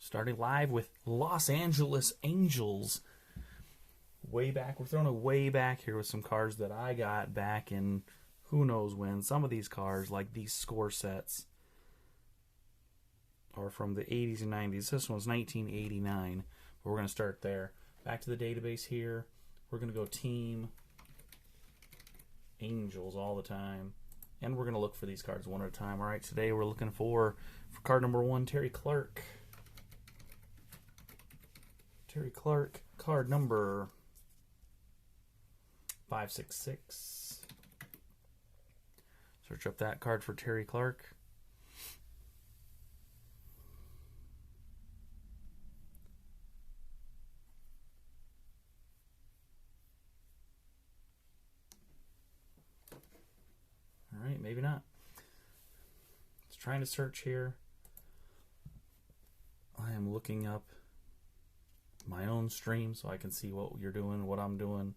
Starting live with Los Angeles Angels. Way back, we're throwing it way back here with some cards that I got back in who knows when. Some of these cards, like these score sets, are from the 80s and 90s. This one's 1989, but we're going to start there. Back to the database here. We're going to go Team Angels all the time. And we're going to look for these cards one at a time. All right, today we're looking for card number 1, Terry Clark. Terry Clark, card number 566. Search up that card for Terry Clark. All right, maybe not. It's trying to search here. I am looking up my own stream so I can see what you're doing, what I'm doing.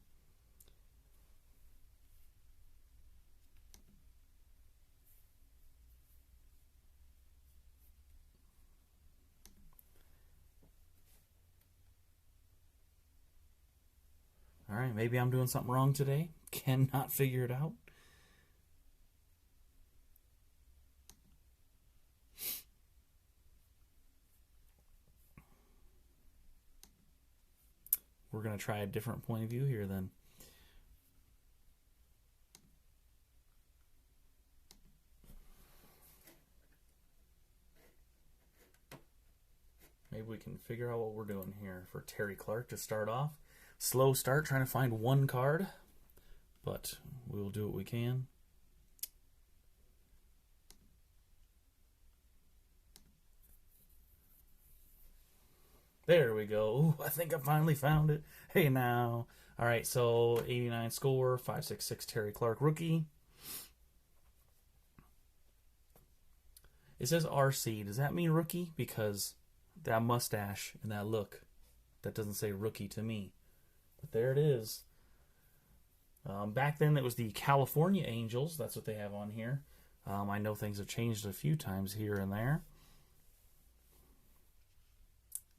All right, maybe I'm doing something wrong today. Cannot figure it out. We're going to try a different point of view here then. Maybe we can figure out what we're doing here for Terry Clark to start off. Slow start, trying to find one card, but we will do what we can. There we go. Ooh, I think I finally found it. Hey now. All right, so 89 score, 566 Terry Clark rookie. It says RC. Does that mean rookie? Because that mustache and that look, that doesn't say rookie to me. But there it is. Back then it was the California Angels. That's what they have on here. I know things have changed a few times here and there.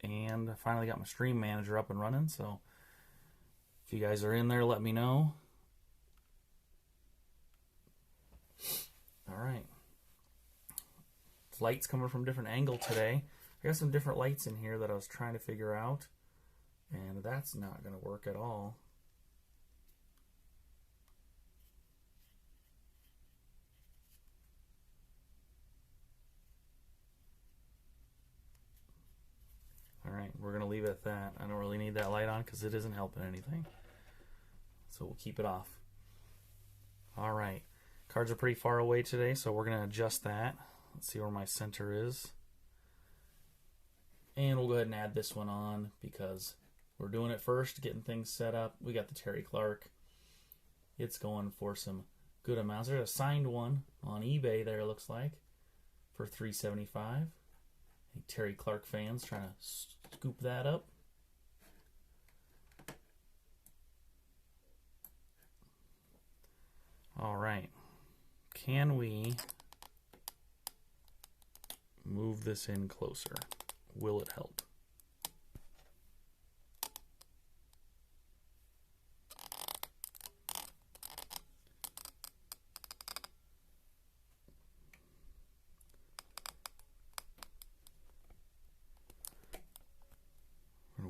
And I finally got my stream manager up and running, so if you guys are in there, let me know. All right. Lights coming from a different angle today. I got some different lights in here that I was trying to figure out, and that's not going to work at all. Alright, we're going to leave it at that. I don't really need that light on because it isn't helping anything. So we'll keep it off. Alright, cards are pretty far away today, so we're going to adjust that. Let's see where my center is. And we'll go ahead and add this one on because we're doing it first, getting things set up. We got the Terry Clark. It's going for some good amounts. There's a signed one on eBay there, it looks like, for $375. Terry Clark fans trying to scoop that up. All right. Can we move this in closer? Will it help?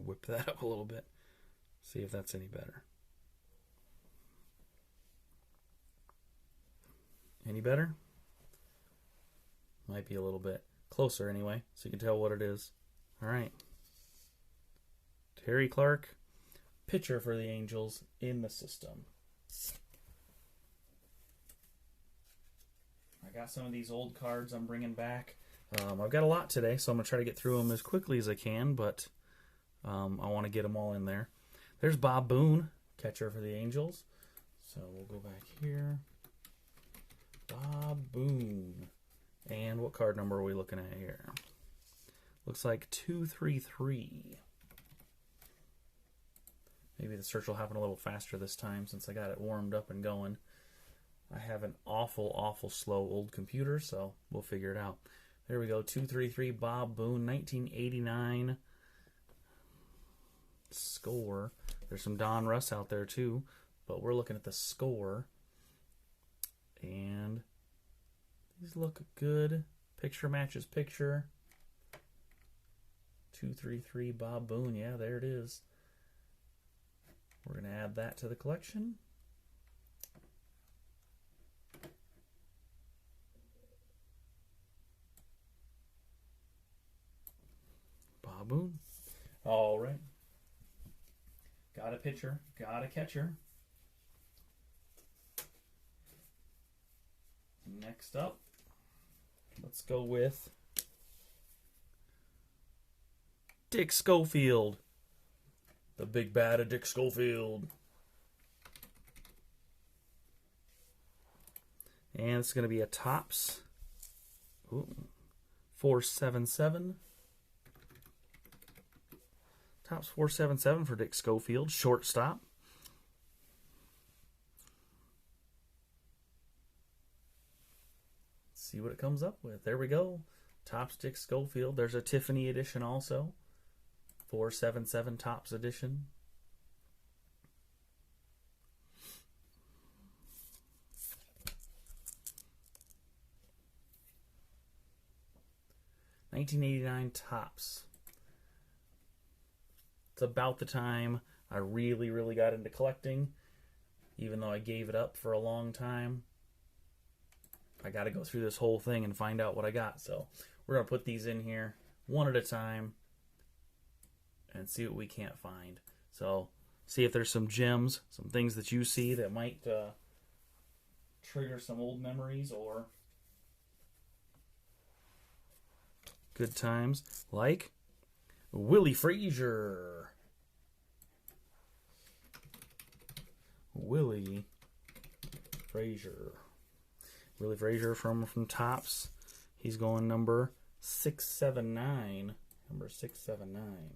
Whip that up a little bit, see if that's any better. Any better? Might be a little bit closer anyway, so you can tell what it is. All right. Terry Clark, pitcher for the Angels in the system. I got some of these old cards I'm bringing back. I've got a lot today, so I'm going to try to get through them as quickly as I can, but I want to get them all in there. There's Bob Boone, catcher for the Angels. So we'll go back here. Bob Boone. And what card number are we looking at here? Looks like 233. Maybe the search will happen a little faster this time since I got it warmed up and going. I have an awful slow old computer, so we'll figure it out. There we go. 233 Bob Boone, 1989 score. There's some Don Russ out there too, but we're looking at the score. And these look good. Picture matches picture. 233 Bob Boone. Yeah, there it is. We're going to add that to the collection. Bob Boone. All right. Got a pitcher. Got a catcher. Next up, let's go with Dick Schofield. The big bat of Dick Schofield. And it's going to be a Topps 477. Topps 477 for Dick Schofield, shortstop. Let's see what it comes up with. There we go. Topps Dick Schofield. There's a Tiffany edition also. 477 Topps edition. $19.89 Topps. It's about the time I really got into collecting, even though I gave it up for a long time. I got to go through this whole thing and find out what I got. So we're going to put these in here one at a time and see what we can't find. So see if there's some gems, some things that you see that might trigger some old memories or good times, like Willie Frazier. Willie Frazier. Willie Frazier from Topps. He's going number 679. Number 679.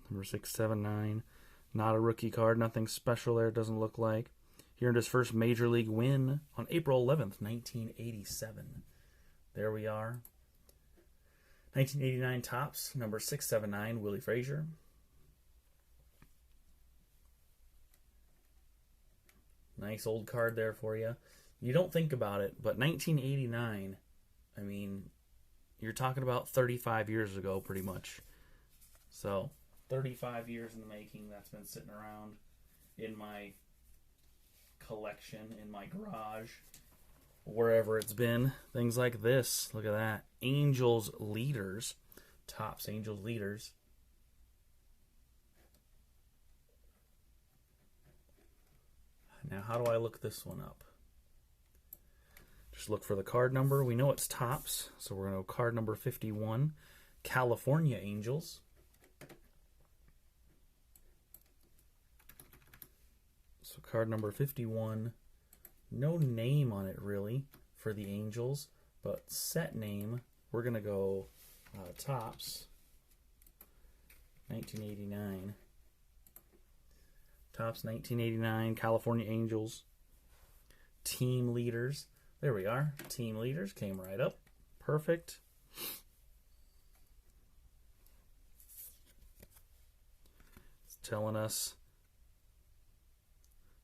Number 679. Not a rookie card. Nothing special there, doesn't look like. He earned his first Major League win on April 11th, 1987. There we are. 1989 Topps, number 679, Willie Frazier. Nice old card there for you. You don't think about it, but 1989, I mean, you're talking about 35 years ago pretty much. So, 35 years in the making. That's been sitting around in my collection, in my garage, wherever it's been. Things like this. Look at that. Angels Leaders. Topps Angels Leaders. Now, how do I look this one up? Just look for the card number. We know it's Topps, so we're going to go card number 51. California Angels. So card number 51. No name on it, really, for the Angels, but set name, we're going to go Topps 1989. Topps 1989, California Angels. Team Leaders. There we are. Team Leaders came right up. Perfect. It's telling us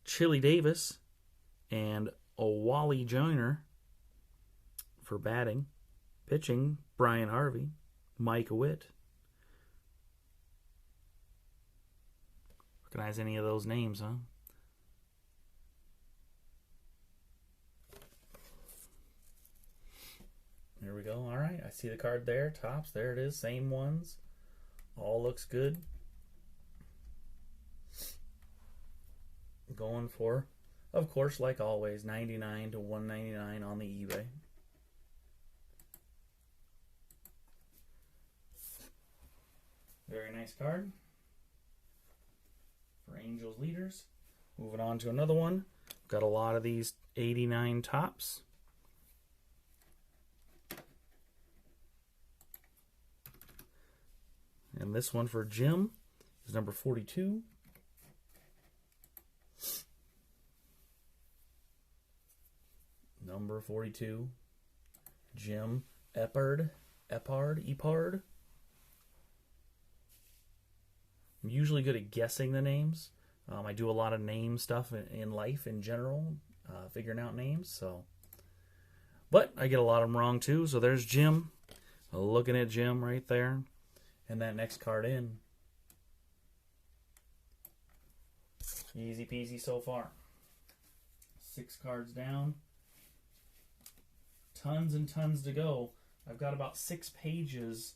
Chili Davis and Wally Joyner for batting. Pitching, Brian Harvey, Mike Witt. Recognize any of those names, huh? There we go. All right, I see the card there. Topps, there it is. Same ones. All looks good. Going for, of course, like always, $99 to $199 on the eBay. Very nice card for Angels Leaders. Moving on to another one. Got a lot of these 89 Topps. And this one for Jim is number 42. number 42. Jim Epard. I'm usually good at guessing the names. I do a lot of name stuff in life in general, figuring out names. But I get a lot of them wrong too. So there's Jim. Looking at Jim right there. And that next card in. Easy peasy so far. 6 cards down. Tons and tons to go. I've got about 6 pages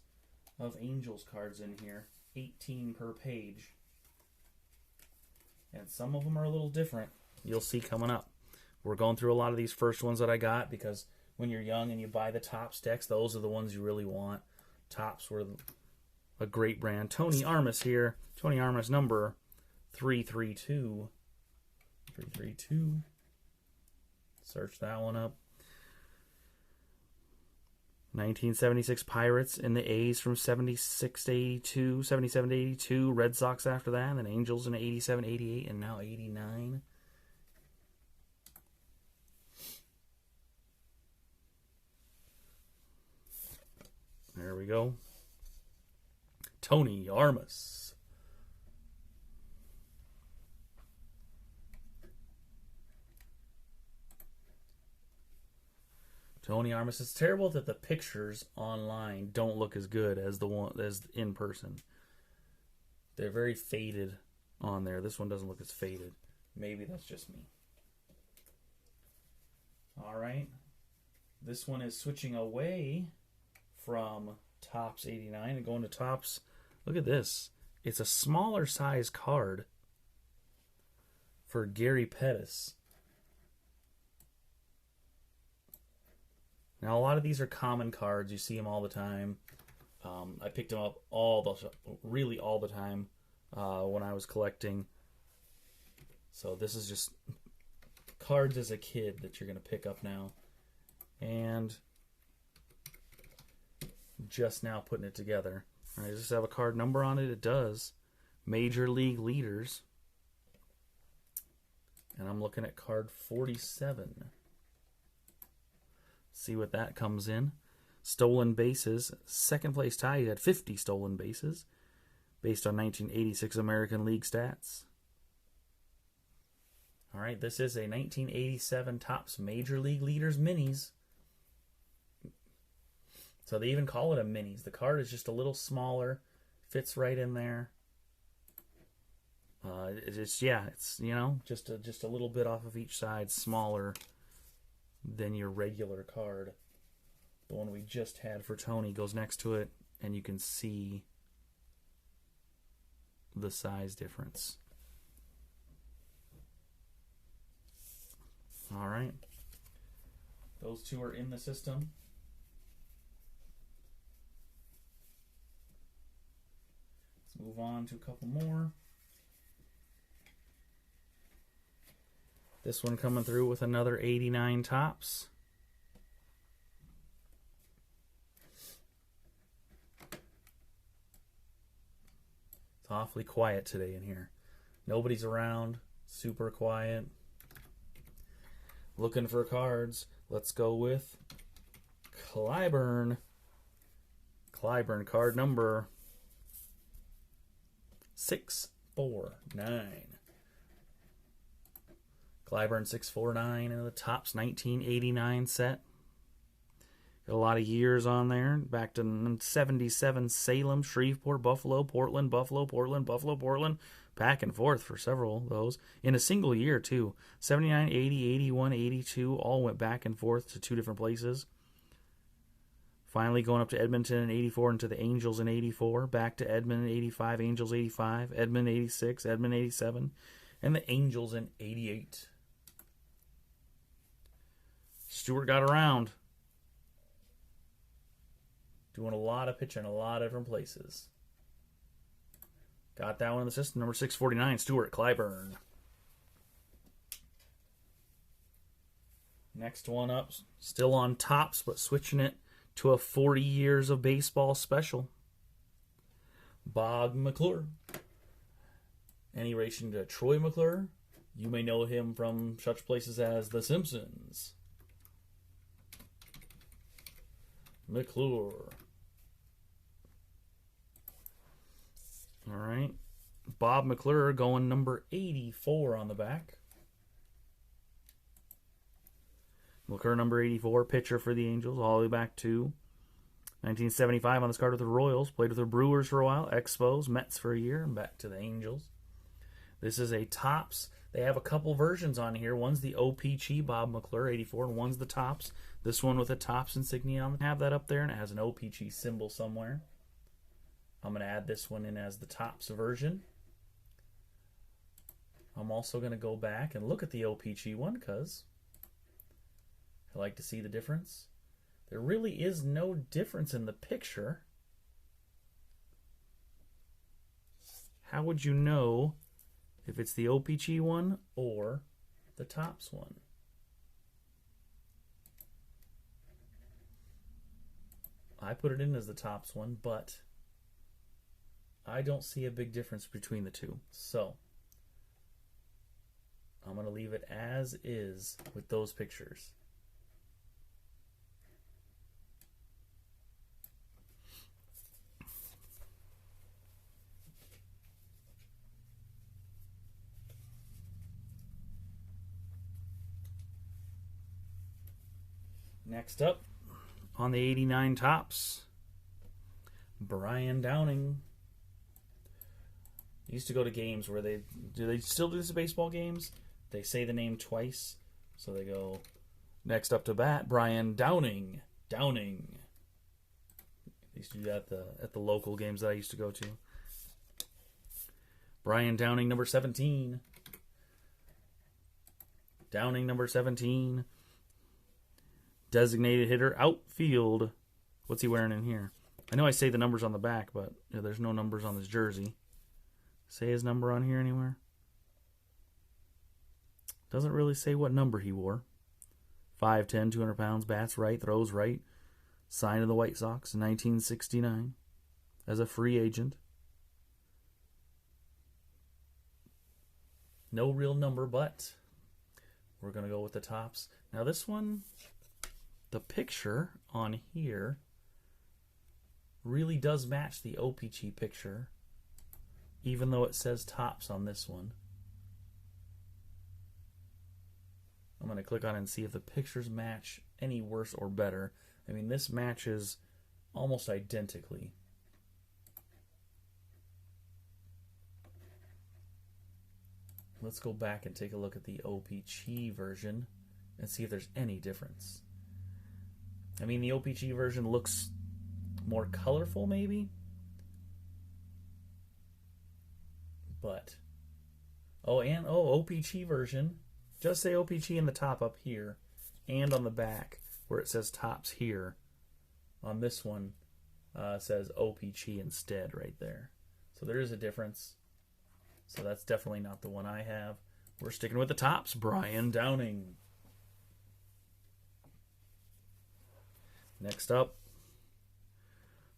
of Angels cards in here. 18 per page. And some of them are a little different. You'll see coming up. We're going through a lot of these first ones that I got because when you're young and you buy the Topps decks, those are the ones you really want. Topps were a great brand. Tony Armas here. Tony Armas number 332. 332. Search that one up. 1976 Pirates in the A's from 76 to 82, 77 to 82. Red Sox after that, and then Angels in 87, 88, and now 89. There we go. Tony Armas. Tony Armas. It's terrible that the pictures online don't look as good as as in person. They're very faded on there. This one doesn't look as faded. Maybe that's just me. All right. This one is switching away from Topps 89 and going to Topps. Look at this. It's a smaller size card for Gary Pettis. Now, a lot of these are common cards. You see them all the time. I picked them up really all the time when I was collecting. So this is just cards as a kid that you're going to pick up now. And just now putting it together. All right, does this have a card number on it? It does. Major League Leaders. And I'm looking at card 47. See what that comes in. Stolen bases. Second place tie. You had 50 stolen bases based on 1986 American League stats. All right, this is a 1987 Topps Major League Leaders Minis. So they even call it a Minis. The card is just a little smaller. Fits right in there. It's just a little bit off of each side, smaller than your regular card. The one we just had for Tony goes next to it, and you can see the size difference. All right. Those two are in the system. Let's move on to a couple more. This one coming through with another 89 Topps. It's awfully quiet today in here. Nobody's around. Super quiet. Looking for cards. Let's go with Clyburn. Clyburn card number 649. Clyburn 649 in the Topps 1989 set. Got a lot of years on there. Back to 77 Salem, Shreveport, Buffalo, Portland, Buffalo, Portland, Buffalo, Portland. Back and forth for several of those. In a single year, too. 79, 80, 81, 82. All went back and forth to 2 different places. Finally going up to Edmonton in 84 and to the Angels in 84. Back to Edmonton in 85, Angels 85. Edmonton 86, Edmonton 87. And the Angels in 88. Stewart got around. Doing a lot of pitching, a lot of different places. Got that one in the system. Number 649, Stewart Clyburn. Next one up, still on Topps, but switching it to a 40 years of baseball special. Bob McClure. Any relation to Troy McClure? You may know him from such places as The Simpsons. McClure. All right. Bob McClure going number 84 on the back. McClure number 84, pitcher for the Angels, all the way back to 1975 on this card with the Royals. Played with the Brewers for a while, Expos, Mets for a year, and back to the Angels. This is a Topps. They have a couple versions on here. One's the OPC Bob McClure 84, and one's the Topps. This one with a Topps insignia on it. Have that up there, and it has an OPC symbol somewhere. I'm going to add this one in as the Topps version. I'm also going to go back and look at the OPC one because I like to see the difference. There really is no difference in the picture. How would you know if it's the OPC one or the Topps one? I put it in as the Topps one, but I don't see a big difference between the two. So I'm going to leave it as is with those pictures. Next up, on the 89 Topps, Brian Downing. Used to go to games where they still do this at baseball games? They say the name twice, so they go, next up to bat, Brian Downing. Downing. They used to do that at the local games that I used to go to. Brian Downing, number 17. Downing, number 17. Designated hitter, outfield. What's he wearing in here? I know I say the numbers on the back, but there's no numbers on this jersey. Say his number on here anywhere? Doesn't really say what number he wore. 5'10", 200 pounds, bats right, throws right. Signed to the White Sox in 1969 as a free agent. No real number, but we're going to go with the Topps. Now this one, the picture on here really does match the OPC picture, even though it says Topps on this one. I'm going to click on it and see if the pictures match any worse or better. I mean, this matches almost identically. Let's go back and take a look at the OPC version and see if there's any difference. I mean, the OPC version looks more colorful, maybe. But, OPC version. Just say OPC in the top up here and on the back where it says Topps here. On this one, it says OPC instead right there. So there is a difference. So that's definitely not the one I have. We're sticking with the Topps. Brian Downing. Next up,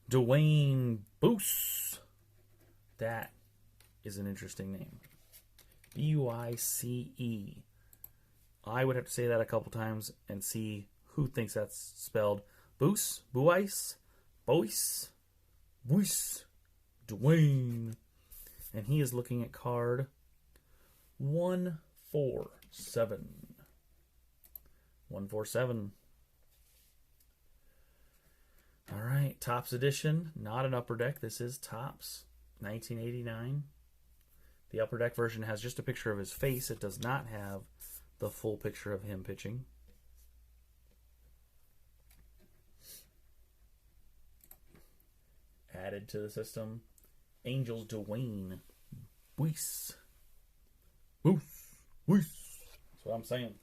Dwayne Buice. That is an interesting name. B-U-I-C-E. I would have to say that a couple times and see who thinks that's spelled. Buice, Buice, Buice, Buice, Dwayne. And he is looking at card 147. 147. All right, Topps edition, not an Upper Deck. This is Topps, 1989. The Upper Deck version has just a picture of his face. It does not have the full picture of him pitching. Added to the system, Angels Dwayne Buice. Buice. Buice. That's what I'm saying.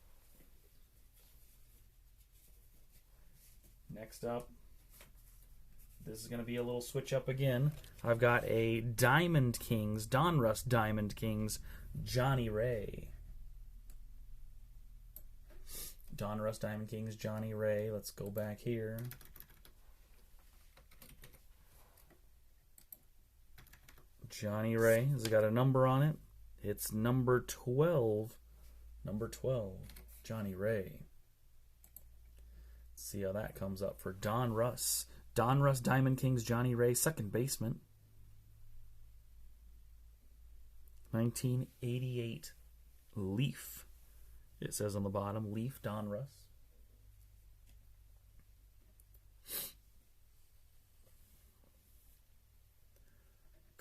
Next up, this is going to be a little switch up again. I've got a Diamond Kings, Donruss Diamond Kings, Johnny Ray. Donruss Diamond Kings, Johnny Ray. Let's go back here. Johnny Ray has got a number on it. It's number 12. Number 12. Johnny Ray. See how that comes up for Donruss. Donruss Diamond Kings Johnny Ray, second baseman. 1988 Leaf. It says on the bottom, Leaf Donruss.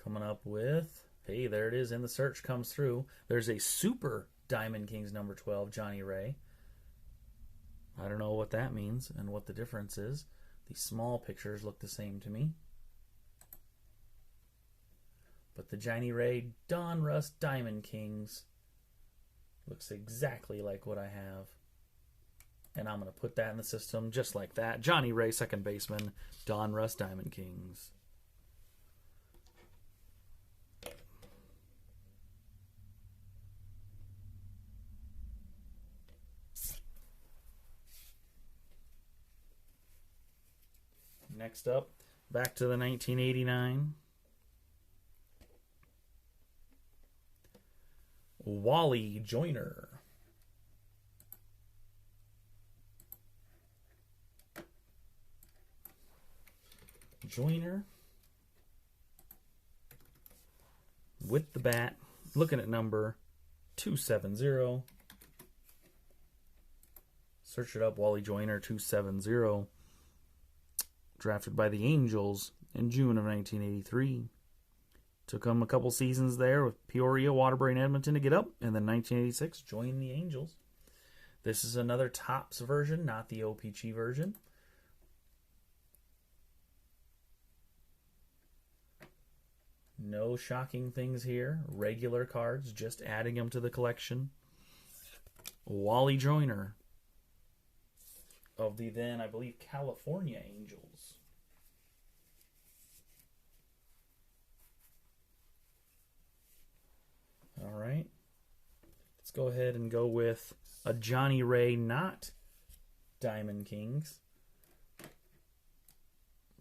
Coming up with, hey, there it is in the search, comes through. There's a Super Diamond Kings number 12, Johnny Ray. I don't know what that means and what the difference is. These small pictures look the same to me. But the Johnny Ray Donruss Diamond Kings looks exactly like what I have. And I'm going to put that in the system just like that. Johnny Ray, second baseman, Donruss Diamond Kings. Next up, back to the 1989. Wally Joyner. Joyner with the bat, looking at number 270. Search it up, Wally Joyner 270. Drafted by the Angels in June of 1983. Took him a couple seasons there with Peoria, Waterbury, and Edmonton to get up, and then 1986 joined the Angels. This is another Topps version, not the OPC version. No shocking things here. Regular cards, just adding them to the collection. Wally Joyner of the then, I believe, California Angels. All right. Let's go ahead and go with a Johnny Ray, not Diamond Kings,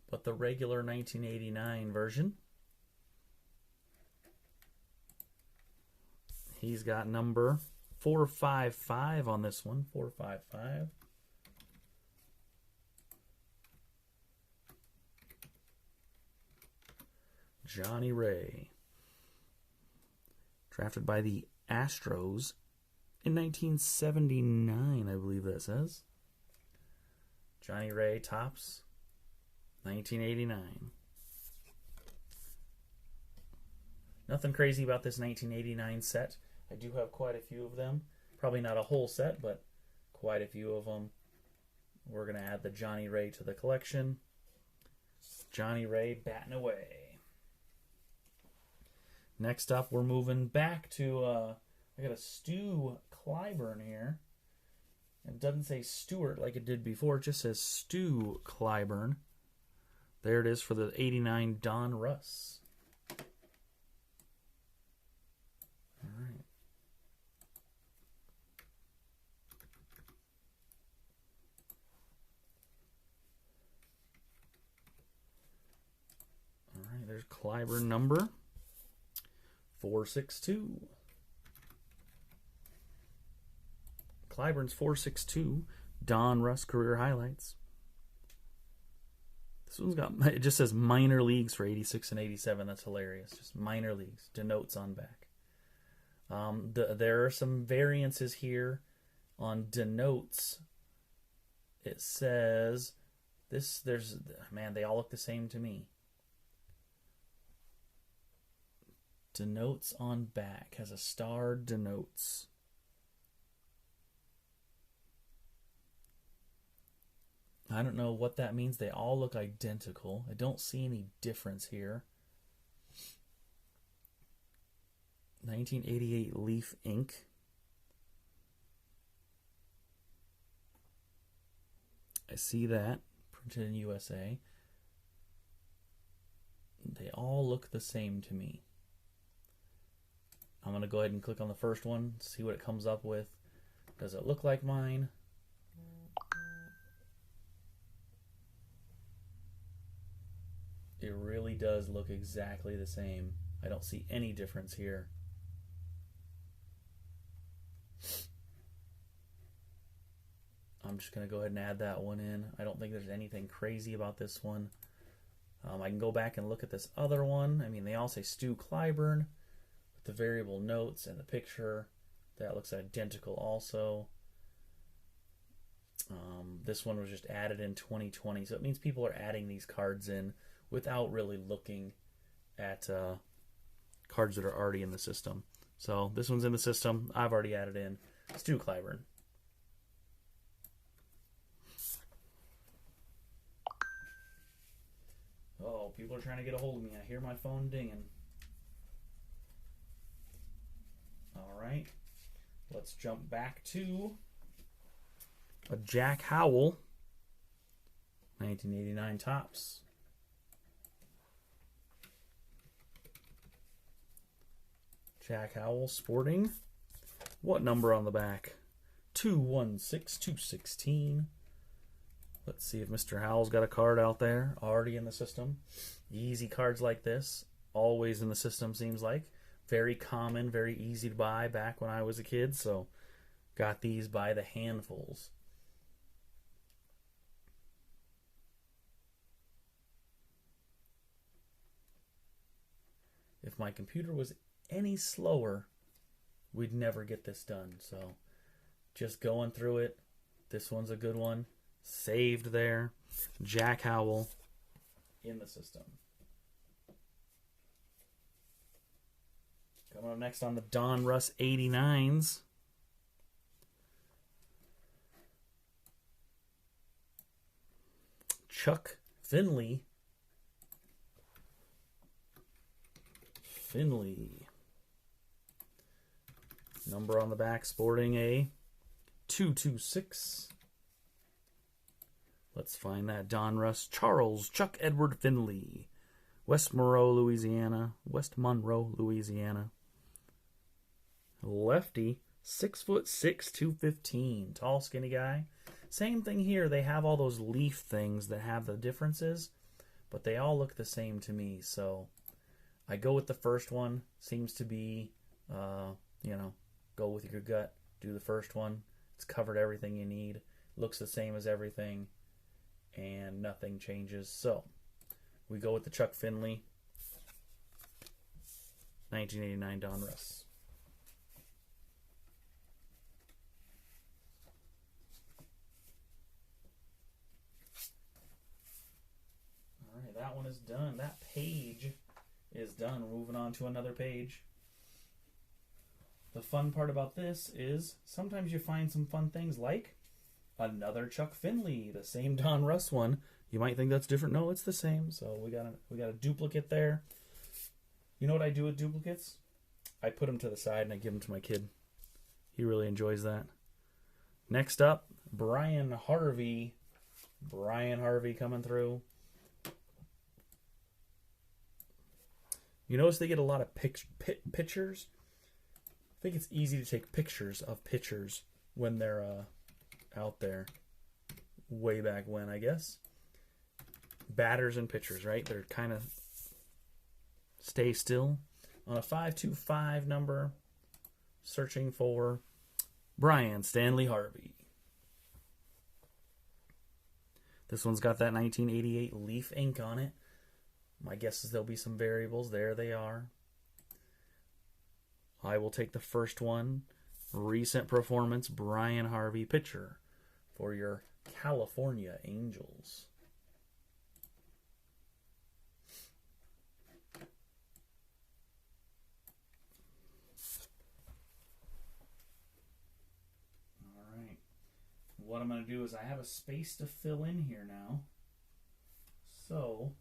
but the regular 1989 version. He's got number 455 on this one, 455. Johnny Ray. Drafted by the Astros in 1979, I believe that says. Johnny Ray Topps, 1989. Nothing crazy about this 1989 set. I do have quite a few of them. Probably not a whole set, but quite a few of them. We're going to add the Johnny Ray to the collection. Johnny Ray batting away. Next up, we're moving back to, I got a Stu Clyburn here. It doesn't say Stewart like it did before. It just says Stu Clyburn. There it is for the 89 Donruss. All right. All right, there's Clyburn number 462. Clyburn's 462. Donruss career highlights. This one's got, it just says minor leagues for 86 and 87. That's hilarious. Just minor leagues. Denotes on back. There are some variances here on denotes. It says this, man, they all look the same to me. Denotes on back has a star denotes. I don't know what that means. They all look identical. I don't see any difference here. 1988 Leaf ink. I see that. Printed in USA. They all look the same to me. I'm going to go ahead and click on the first one, see what it comes up with. Does it look like mine? It really does look exactly the same. I don't see any difference here. I'm just going to go ahead and add that one in. I don't think there's anything crazy about this one. I can go back and look at this other one. I mean, they all say Stu Clyburn with the variable notes and the picture. That looks identical also. This one was just added in 2020, so it means people are adding these cards in without really looking at cards that are already in the system. So this one's in the system. I've already added in Stu Clyburn. Oh, people are trying to get a hold of me. I hear my phone dinging. All right. Let's jump back to a Jack Howell 1989 Topps. Jack Howell sporting. What number on the back? 216, 216. Let's see if Mr. Howell's got a card out there already in the system. Easy cards like this, always in the system seems like. Very common, very easy to buy back when I was a kid, so got these by the handfuls. If my computer was any slower, we'd never get this done. So just going through it. This one's a good one. Saved there. Jack Howell in the system. Coming up next on the Donruss 89s. Chuck Finley. Number on the back sporting a 226. Let's find that Donruss. Charles Chuck Edward Finley. West Monroe, Louisiana. Lefty, 6'6", 215. Tall, skinny guy. Same thing here. They have all those leaf things that have the differences, but they all look the same to me. So I go with the first one. Seems to be, go with your gut. Do the first one. It's covered everything you need. Looks the same as everything, and nothing changes. So we go with the Chuck Finley 1989 Donruss. All right, that one is done. That page is done. We're moving on to another page. The fun part about this is sometimes you find some fun things like another Chuck Finley, the same Donruss one. You might think that's different. No, it's the same. So we got a duplicate there. You know what I do with duplicates? I put them to the side and I give them to my kid. He really enjoys that. Next up, Brian Harvey. Brian Harvey coming through. You notice they get a lot of pictures. I think it's easy to take pictures of pitchers when they're out there. Way back when, I guess. Batters and pitchers, right? They're kind of stay still. On a 525 number, searching for Brian Stanley Harvey. This one's got that 1988 Leaf ink on it. My guess is there'll be some variables. There they are. I will take the first one. Recent performance, Brian Harvey, pitcher for your California Angels. All right. What I'm going to do is I have a space to fill in here now. So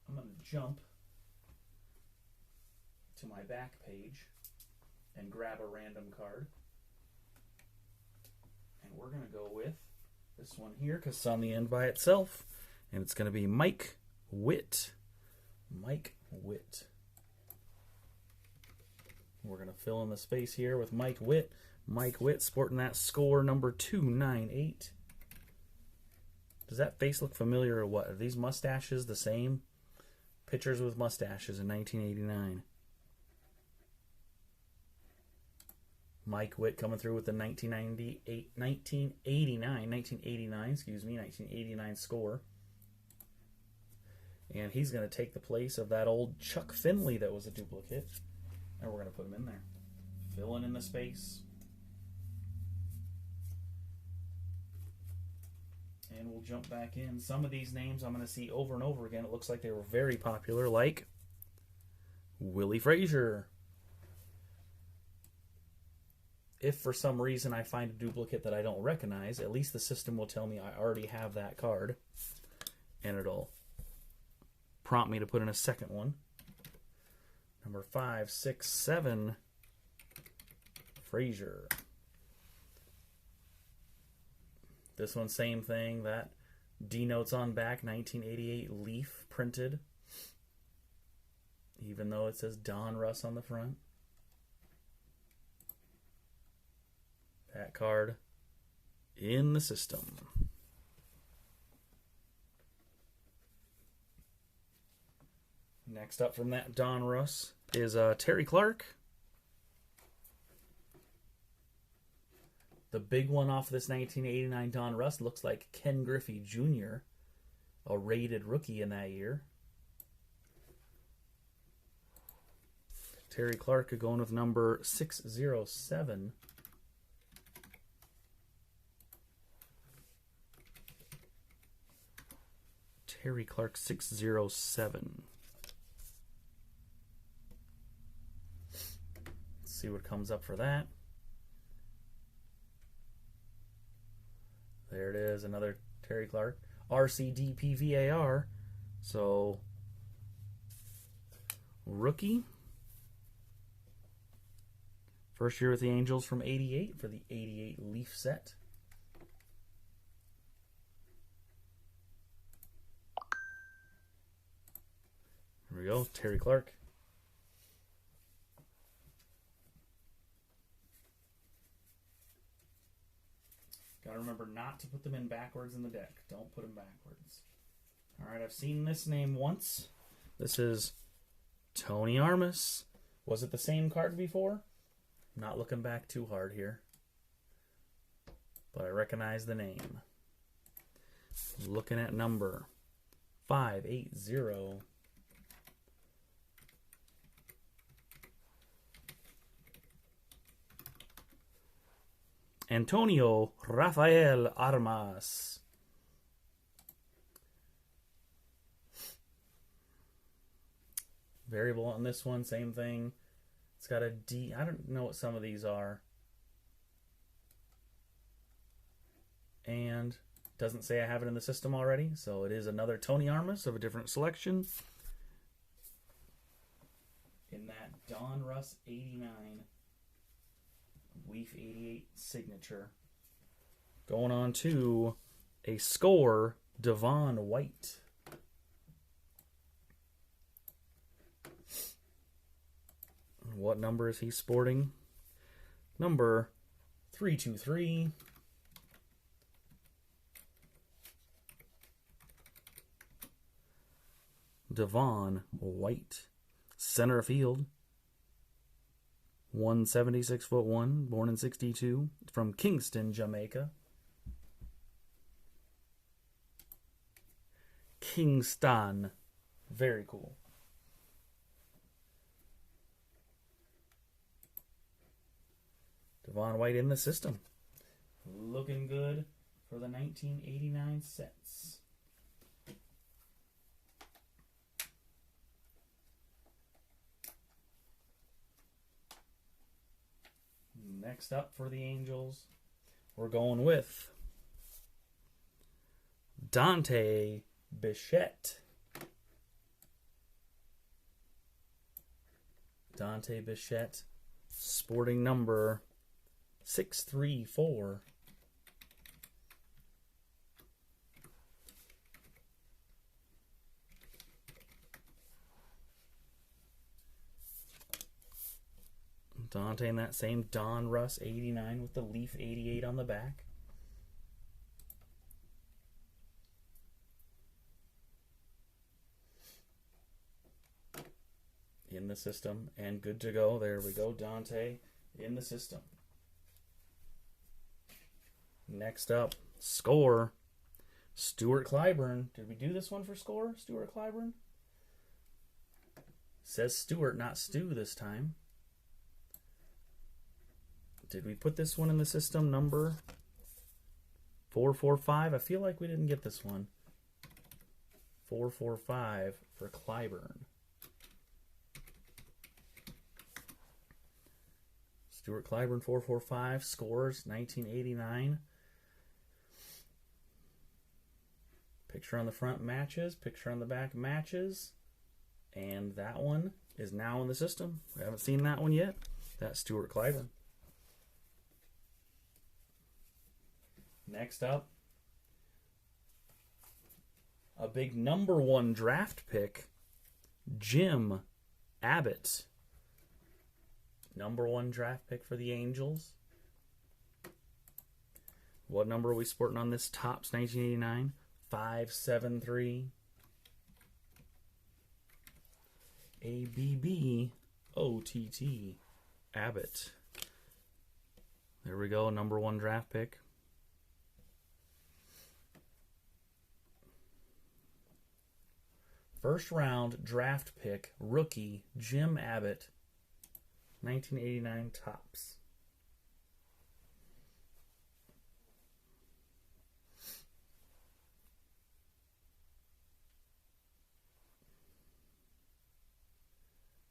I'm going to jump to my back page and grab a random card. And we're going to go with this one here because it's on the end by itself. And it's going to be Mike Witt. Mike Witt. We're going to fill in the space here with Mike Witt. Mike Witt sporting that score number 298. Does that face look familiar or what? Are these mustaches the same? Pitchers with mustaches in 1989. Mike Witt coming through with the 1989 score. And he's going to take the place of that old Chuck Finley that was a duplicate. And we're going to put him in there. Filling in the space. And we'll jump back in. Some of these names I'm going to see over and over again. It looks like they were very popular, like Willie Frazier. If for some reason I find a duplicate that I don't recognize, at least the system will tell me I already have that card. And it'll prompt me to put in a second one. Number 5, 6, 7, Frazier. This one, same thing. That denotes on back 1988 Leaf printed, even though it says Donruss on the front. That card in the system. Next up from that Donruss is Terry Clark. The big one off this 1989 Donruss looks like Ken Griffey Jr., a rated rookie in that year. Terry Clark going with number 607. Terry Clark 607. Let's see what comes up for that. There it is, another Terry Clark. RCDP VAR. So, rookie. First year with the Angels from 88 for the 88 Leaf set. Here we go, Terry Clark. Gotta remember not to put them in backwards in the deck. Don't put them backwards. Alright, I've seen this name once. This is Tony Armas. Was it the same card before? I'm not looking back too hard here. But I recognize the name. Looking at number 580. Antonio Rafael Armas. Variable on this one, same thing. It's got a D. I don't know what some of these are. And doesn't say I have it in the system already, so it is another Tony Armas of a different selection. In that Donruss 89. Leaf 88 signature. Going on to a score, Devon White. What number is he sporting? Number 323. Devon White. Center field. 176'1", born in 62, from Kingston, Jamaica. Kingston. Very cool. Devon White in the system. Looking good for the 1989 sets. Next up for the Angels, we're going with Dante Bichette. Dante Bichette, sporting number 634. Dante in that same Donruss 89 with the Leaf 88 on the back. In the system and good to go. There we go, Dante in the system. Next up, Score. Stuart Clyburn. Did we do this one for Score? Stuart Clyburn? Says Stuart, not Stu this time. Did we put this one in the system? Number 445? I feel like we didn't get this one. 445 for Clyburn. Stuart Clyburn, 445. Scores, 1989. Picture on the front matches. Picture on the back matches. And that one is now in the system. We haven't seen that one yet. That's Stuart Clyburn. Next up, a big number 1 draft pick, Jim Abbott. Number 1 draft pick for the Angels. What number are we sporting on this? Topps 1989. 573. ABBOTT. Abbott. There we go. Number 1 draft pick. First round draft pick, rookie, Jim Abbott, 1989 Topps.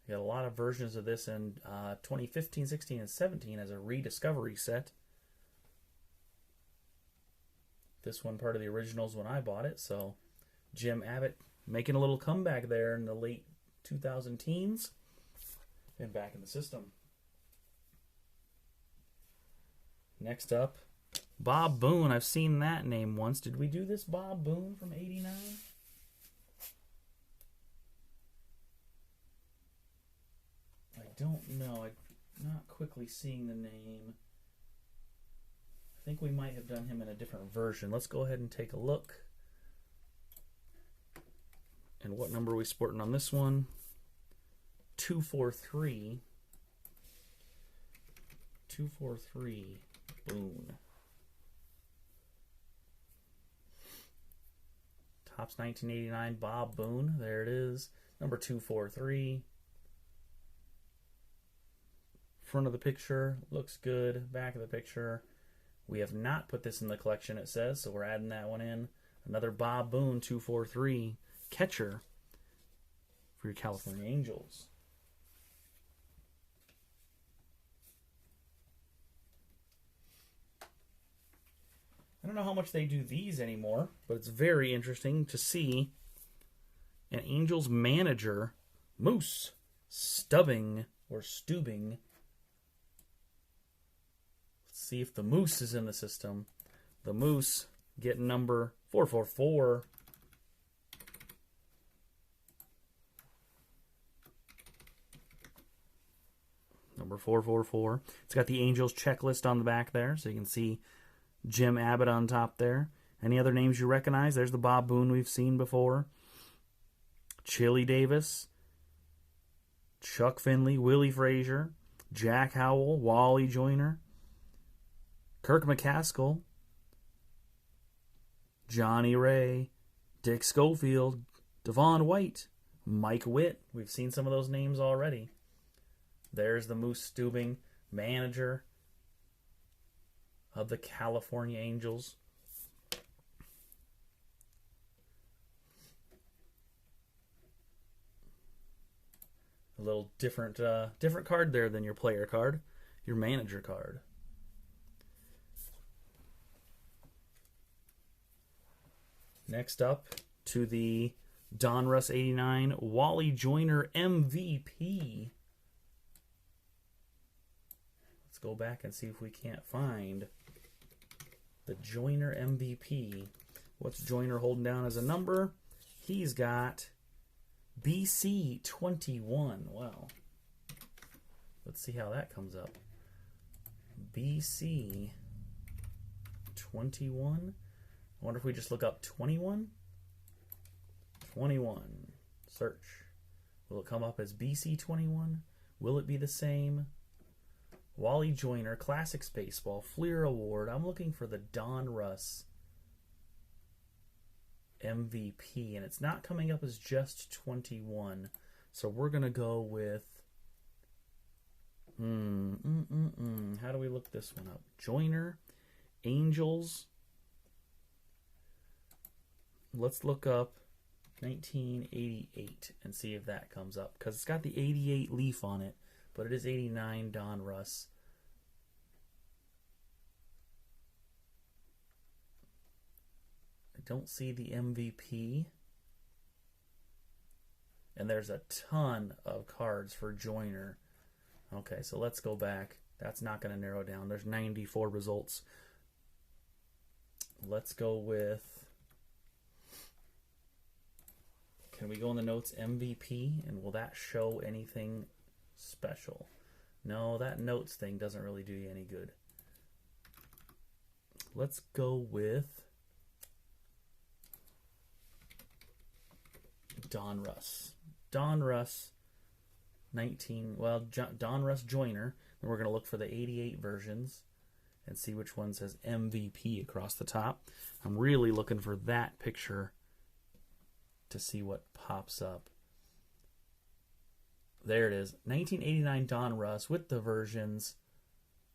You got a lot of versions of this in 2015, 16, and 17 as a rediscovery set. This one part of the originals when I bought it, so Jim Abbott making a little comeback there in the late 2000 teens and back in the system. Next up, Bob Boone. I've seen that name once. Did we do this Bob Boone from 89? I don't know. I'm not quickly seeing the name. I think we might have done him in a different version. Let's go ahead and take a look. And what number are we sporting on this one? 243. 243 Boone. Topps 1989 Bob Boone. There it is. Number 243. Front of the picture looks good. Back of the picture. We have not put this in the collection, it says, so we're adding that one in. Another Bob Boone 243 catcher for your California Angels. I don't know how much they do these anymore, but it's very interesting to see an Angels manager, Moose Stubing. Let's see if the Moose is in the system. The Moose getting number 444. Number 444. It's got the Angels checklist on the back there, so you can see Jim Abbott on top there. Any other names you recognize? There's the Bob Boone we've seen before. Chili Davis, Chuck Finley, Willie Frazier, Jack Howell, Wally Joyner, Kirk McCaskill, Johnny Ray, Dick Schofield, Devon White, Mike Witt. We've seen some of those names already. There's the Moose Stubing, manager of the California Angels. A little different card there than your player card, your manager card. Next up to the Donruss 89 Wally Joyner MVP. Let's go back and see if we can't find the Joyner MVP. What's Joyner holding down as a number? He's got BC 21. Wow. Let's see how that comes up. BC 21. I wonder if we just look up 21? 21. Search. Will it come up as BC 21? Will it be the same? Wally Joyner, Classics Baseball, Fleer Award. I'm looking for the Donruss MVP, and it's not coming up as just 21. So we're going to go with... How do we look this one up? Joyner, Angels. Let's look up 1988 and see if that comes up, because it's got the 88 leaf on it, but it is 89 Donruss. I don't see the MVP. And there's a ton of cards for Joyner. Okay, so let's go back. That's not going to narrow down. There's 94 results. Let's go with... Can we go in the notes MVP? And will that show anything special? No, that notes thing doesn't really do you any good. Let's go with Donruss. Donruss 19, well, Donruss Joyner. And we're going to look for the 88 versions and see which one says MVP across the top. I'm really looking for that picture to see what pops up. There it is. 1989 Donruss with the versions.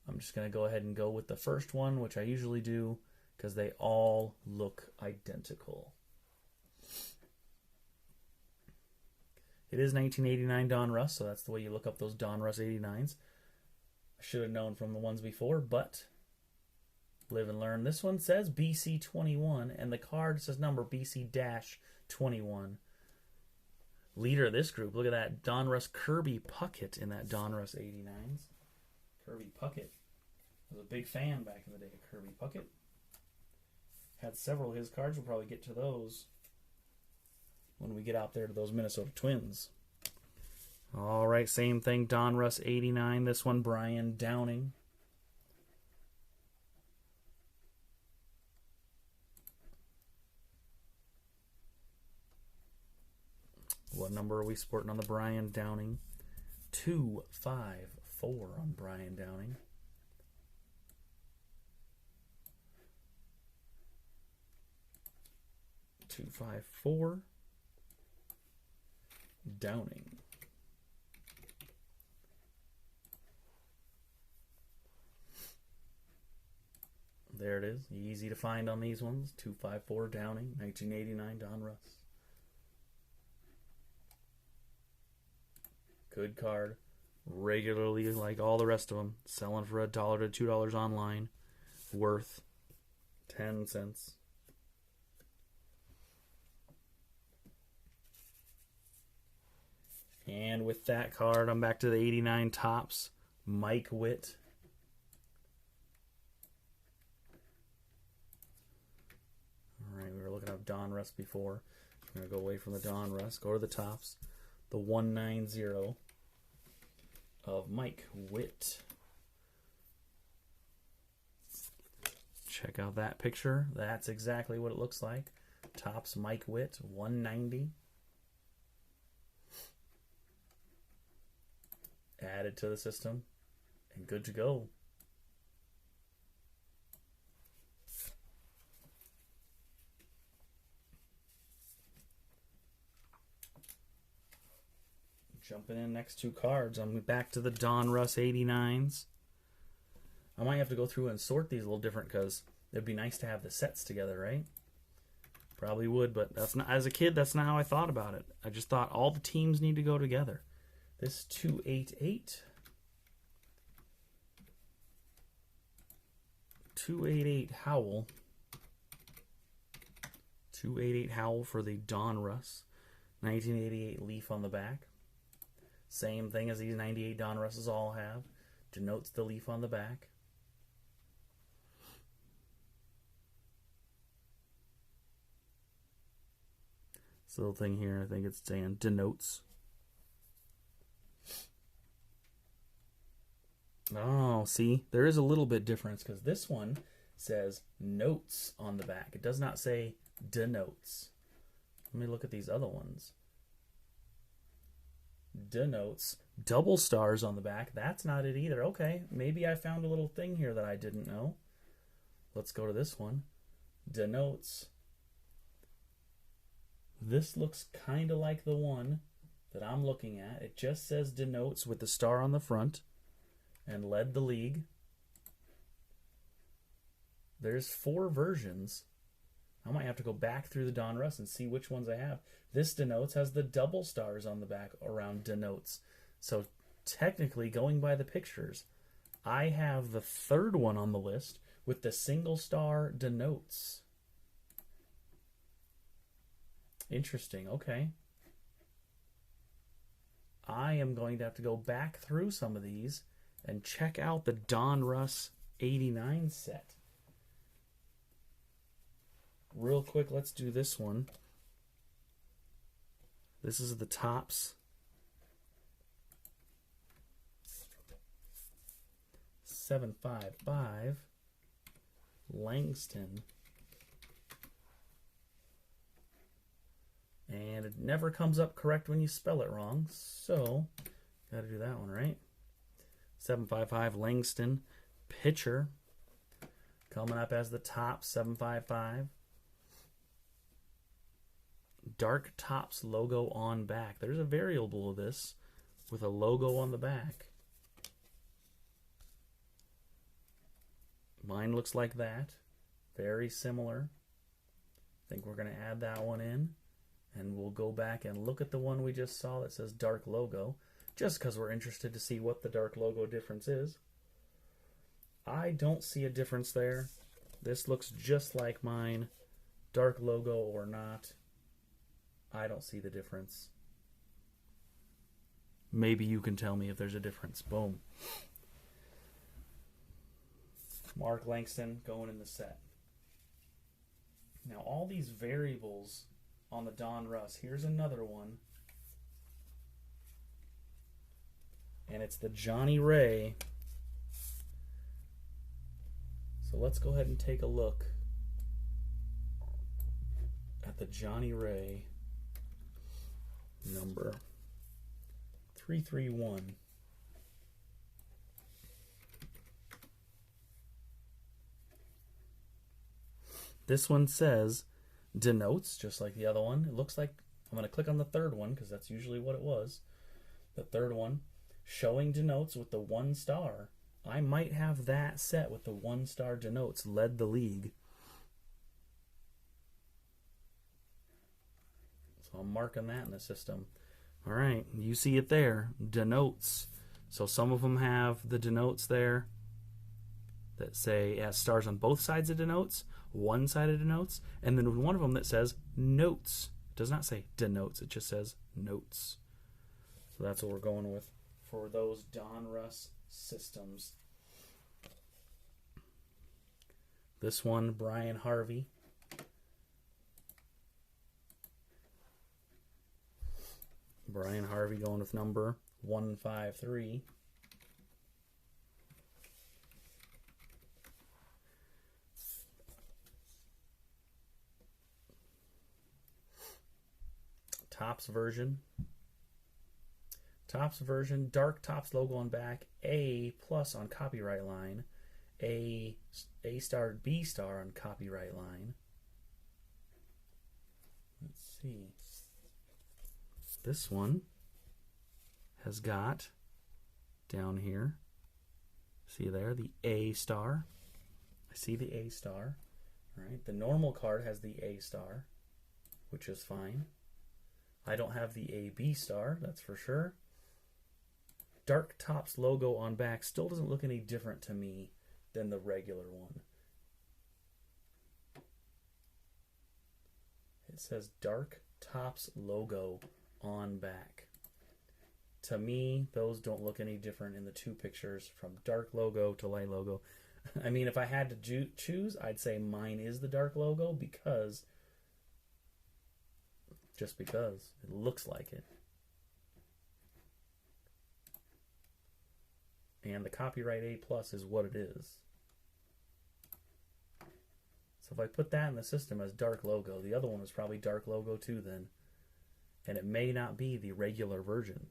I'm just going to go ahead and go with the first one, which I usually do because they all look identical. It is 1989 Donruss, so that's the way you look up those Donruss 89s. I should have known from the ones before, but live and learn. This one says BC21, and the card says number BC-21. Leader of this group, look at that Donruss Kirby Puckett in that Donruss 89s. Kirby Puckett. I was a big fan back in the day of Kirby Puckett. Had several of his cards. We'll probably get to those when we get out there to those Minnesota Twins. All right, same thing. Donruss 89. This one, Brian Downing. What number are we sporting on the Brian Downing? 254 on Brian Downing. .254 Downing. There it is. Easy to find on these ones. 254 Downing, 1989 Donruss. Good card. Regularly, like all the rest of them, selling for $1 to $2 online. Worth 10 cents. And with that card, I'm back to the 89 Topps. Mike Witt. Alright, we were looking up Donruss before. I'm going to go away from the Donruss. Go to the Topps. The 190 of Mike Witt. Check out that picture. That's exactly what it looks like. Topps Mike Witt, 190. Added to the system and good to go. Jumping in next two cards, I'm back to the Donruss 89s. I might have to go through and sort these a little different because it'd be nice to have the sets together, right? Probably would, but that's not, as a kid, that's not how I thought about it. I just thought all the teams need to go together. This 288. 288 Howell. 288 Howell for the Donruss. 1988 leaf on the back. Same thing as these 98 Donrusses all have. Denotes the leaf on the back. This little thing here, I think it's saying denotes. Oh, see, there is a little bit difference because this one says notes on the back. It does not say denotes. Let me look at these other ones. denotes. Double stars on the back. That's not it either. Okay, maybe I found a little thing here that I didn't know. Let's go to this one. Denotes. This looks kind of like the one that I'm looking at. It just says denotes with the star on the front and led the league. There's 4 versions. I might have to go back through the Donruss and see which ones I have. This denotes has the double stars on the back around denotes. So technically, going by the pictures, I have the 3rd one on the list with the single star denotes. Interesting. Okay. I am going to have to go back through some of these and check out the Donruss 89 set. Real quick, let's do this one. This is the Topps 755 Langston. And it never comes up correct when you spell it wrong, so got to do that one right. 755 Langston pitcher coming up as the Topps 755. Dark Topps logo on back. There's a variable of this with a logo on the back. Mine looks like that. Very similar. I think we're going to add that one in. And we'll go back and look at the one we just saw that says dark logo. Just because we're interested to see what the dark logo difference is. I don't see a difference there. This looks just like mine. Dark logo or not. I don't see the difference. Maybe you can tell me if there's a difference. Boom. Mark Langston going in the set. Now all these variables on the Donruss. Here's another one. And it's the Johnny Ray. So let's go ahead and take a look at the Johnny Ray number 331. This one says denotes, just like the other one. It looks like, I'm going to click on the 3rd one because that's usually what it was. The 3rd one, showing denotes with the 1 star. I might have that set with the 1 star denotes, led the league. So I'm marking that in the system. All right, you see it there, denotes. So some of them have the denotes there that say it has stars on both sides of denotes, one side of denotes, and then one of them that says notes. It does not say denotes, it just says notes. So that's what we're going with for those Donruss systems. This one, Brian Harvey. Brian Harvey going with number 153. Topps version. Topps version, dark Topps logo on back, A+ on copyright line, A star, B star on copyright line. Let's see. This one has got down here, see there, the A star. I see the A star. All right, the normal card has the A star, which is fine. I don't have the AB star, that's for sure. Dark Topps logo on back still doesn't look any different to me than the regular one. It says Dark Topps logo on back. To me, those don't look any different in the 2 pictures from dark logo to light logo. I mean, if I had to choose, I'd say mine is the dark logo because, just because it looks like it. And the copyright A+ is what it is. So if I put that in the system as dark logo, the other one was probably dark logo too then. And it may not be the regular version.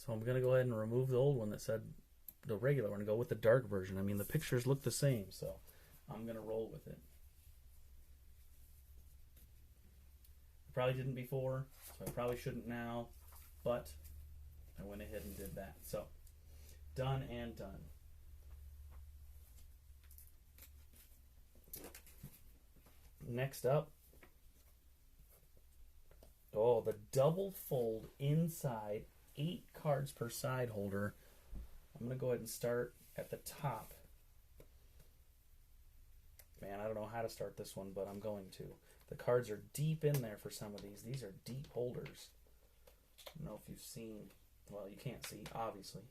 So I'm going to go ahead and remove the old one that said the regular one and go with the dark version. I mean, the pictures look the same, so I'm going to roll with it. I probably didn't before, so I probably shouldn't now, but I went ahead and did that. So, done and done. Next up, oh, the double fold inside, 8 cards per side holder. I'm going to go ahead and start at the top. Man, I don't know how to start this one, but I'm going to. The cards are deep in there for some of these. These are deep holders. I don't know if you've seen, well, you can't see, obviously.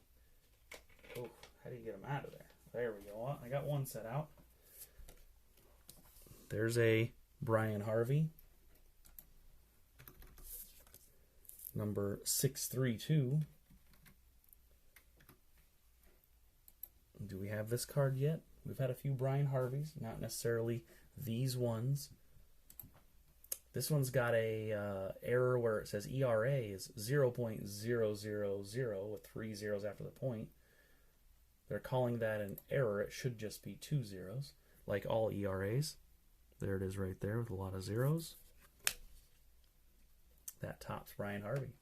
Oh, how do you get them out of there? There we go. I got one set out. There's a Brian Harvey, number 632. Do we have this card yet? We've had a few Brian Harveys, not necessarily these ones. This one's got a error where it says ERA is 0.000 with 3 zeros after the point. They're calling that an error. It should just be 2 zeros, like all ERAs. There it is right there with a lot of zeros. That tops Brian Harvey.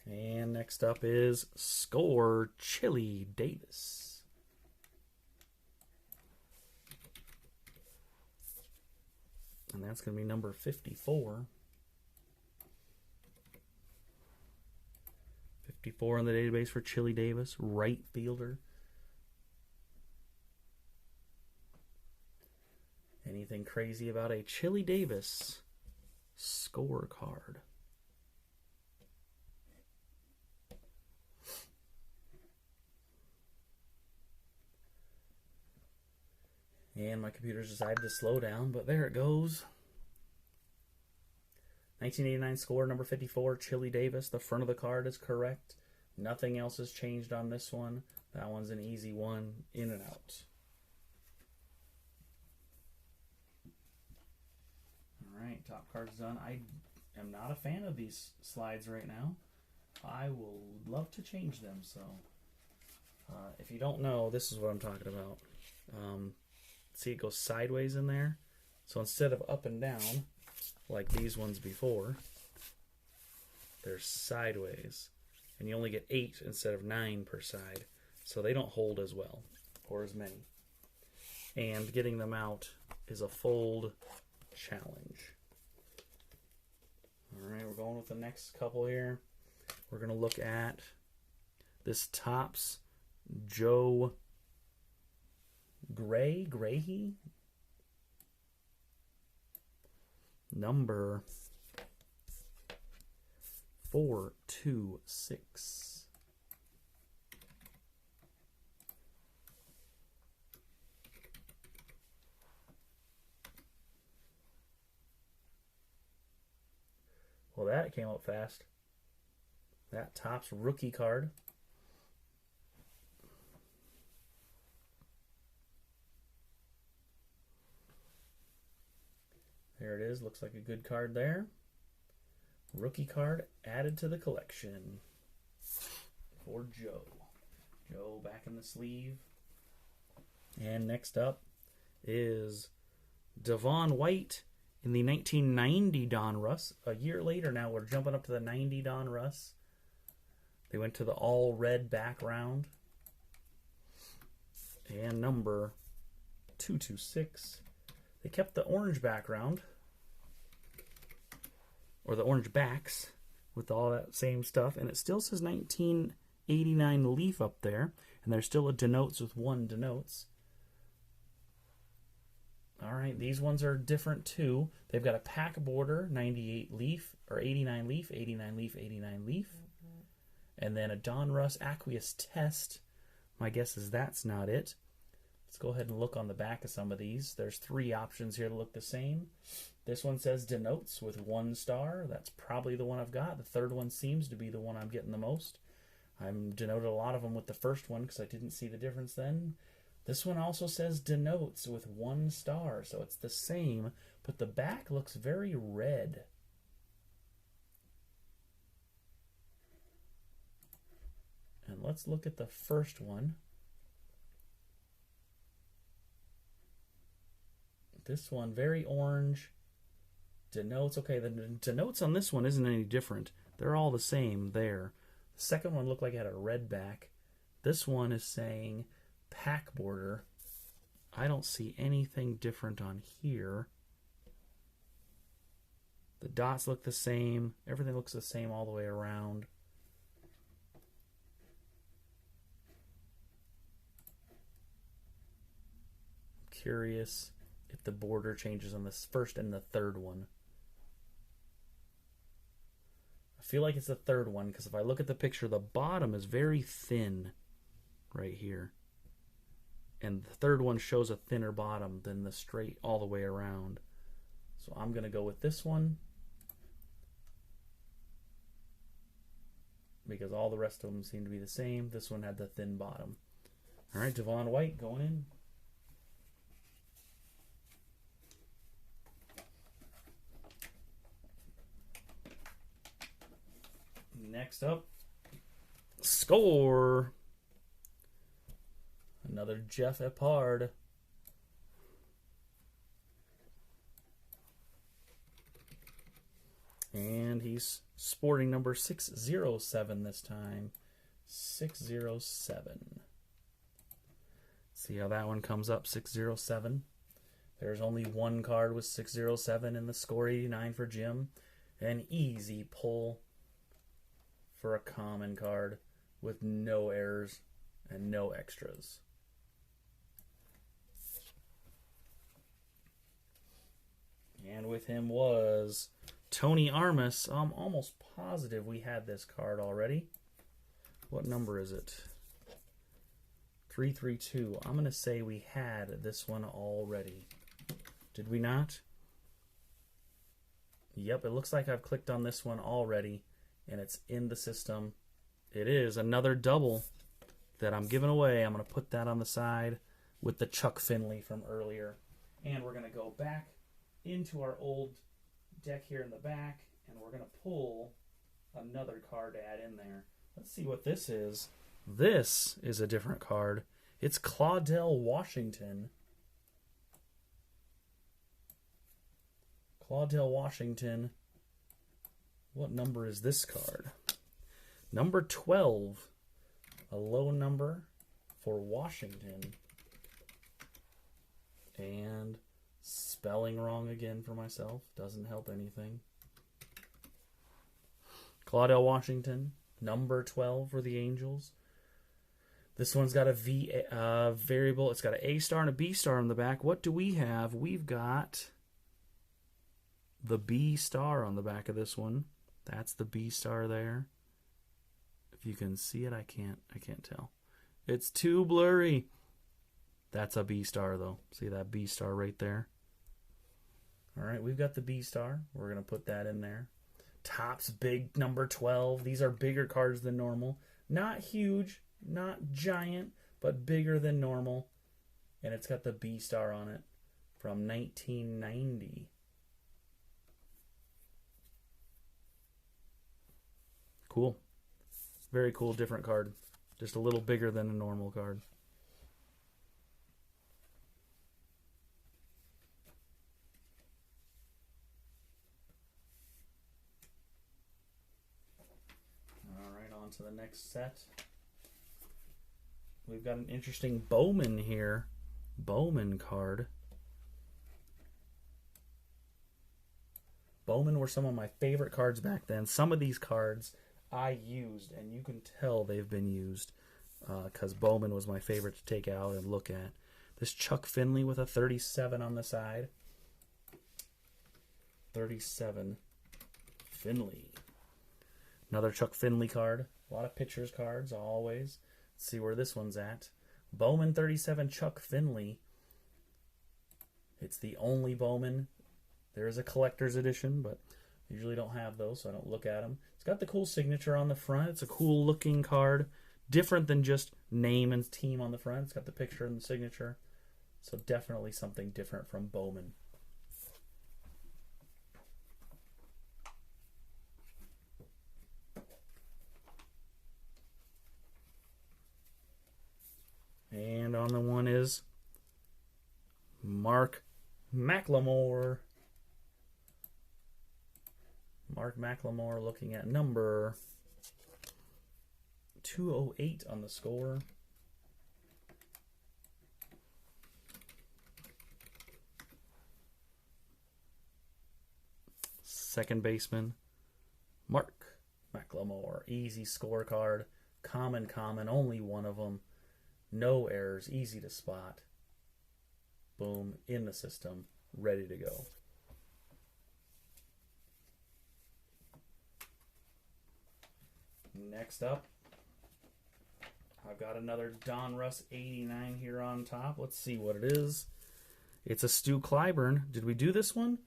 And next up is Score Chili Davis. And that's going to be number 54. 54 in the database for Chili Davis, right fielder. Anything crazy about a Chili Davis score card? And my computer's decided to slow down, but there it goes. 1989 score, number 54, Chili Davis. The front of the card is correct. Nothing else has changed on this one. That one's an easy one, in and out. All right, top card's done. I am not a fan of these slides right now. I will love to change them, so if you don't know, this is what I'm talking about. See, it goes sideways in there. So instead of up and down, like these ones before, they're sideways. And you only get 8 instead of 9 per side. So they don't hold as well, or as many. And getting them out is a fold challenge. All right, we're going with the next couple here. We're going to look at this Topps Joe Grahe, number 426. Well, that came up fast. That Topps rookie card. There it is. Looks like a good card there. Rookie card added to the collection for Joe. Joe back in the sleeve. And next up is Devon White in the 1990 Donruss. A year later now, we're jumping up to the 90 Donruss. They went to the all red background. And number 226. They kept the orange background, or the orange backs, with all that same stuff, and it still says 1989 Leaf up there, and there's still a denotes with 1 denotes. All right, these ones are different too. They've got a pack border, 98 Leaf, or 89 Leaf, 89 Leaf, 89 Leaf, and then a Donruss Aqueous Test. My guess is that's not it. Let's go ahead and look on the back of some of these. There's 3 options here to look the same. This one says denotes with 1 star. That's probably the one I've got. The third one seems to be the one I'm getting the most. I'm denoted a lot of them with the first one because I didn't see the difference then. This one also says denotes with 1 star, so it's the same, but the back looks very red. And let's look at the first one. This one, very orange. Denotes, okay, the denotes on this one isn't any different. They're all the same there. The second one looked like it had a red back. This one is saying pack border. I don't see anything different on here. The dots look the same. Everything looks the same all the way around. I'm curious if the border changes on this first and the third one. I feel like it's the third one because if I look at the picture, the bottom is very thin right here. And the third one shows a thinner bottom than the straight all the way around. So I'm going to go with this one because all the rest of them seem to be the same. This one had the thin bottom. All right, Devon White going in. Next up, score. Another Jeff Eppard. And he's sporting number 607 this time. 607. See how that one comes up, 607. There's only one card with 607 in the score 89 for Jim. An easy pull for a common card with no errors and no extras. And with him was Tony Armas. I'm almost positive we had this card already. What number is it? 332. I'm going to say we had this one already. Did we not? Yep, it looks like I've clicked on this one already, and it's in the system. It is another double that I'm giving away. I'm going to put that on the side with the Chuck Finley from earlier. And we're going to go back into our old deck here in the back, and we're going to pull another card to add in there. Let's see what this is. This is a different card. It's Claudell Washington. Claudell Washington. What number is this card? Number 12. A low number for Washington. And spelling wrong again for myself. Doesn't help anything. Claudell Washington. Number 12 for the Angels. This one's got a variable. It's got an A star and a B star on the back. What do we have? We've got the B star on the back of this one. That's the B star there. If you can see it, I can't tell. It's too blurry. That's a B star though. See that B star right there? All right, we've got the B star. We're going to put that in there. Topps big number 12. These are bigger cards than normal. Not huge, not giant, but bigger than normal. And it's got the B star on it from 1990. Cool. Very cool, different card. Just a little bigger than a normal card. To the next set. We've got an interesting Bowman here. Bowman card. Bowman were some of my favorite cards back then. Some of these cards I used, and you can tell they've been used because Bowman was my favorite to take out and look at. This Chuck Finley with a 37 on the side. 37 Finley. Another Chuck Finley card. A lot of pitchers cards, always. Let's see where this one's at. Bowman 37 Chuck Finley. It's the only Bowman. There is a collector's edition, but usually don't have those, so I don't look at them. It's got the cool signature on the front. It's a cool looking card. different than just name and team on the front. It's got the picture and the signature. So definitely something different from Bowman. And on the one is Mark McLemore. Mark McLemore looking at number 208 on the score. Second baseman, Mark McLemore. Easy scorecard. Common, only one of them. No errors, easy to spot. Boom, in the system, ready to go. Next up, I've got another Donruss 89 here on top. Let's see what it is. It's a Stu Clyburn. Did we do this one?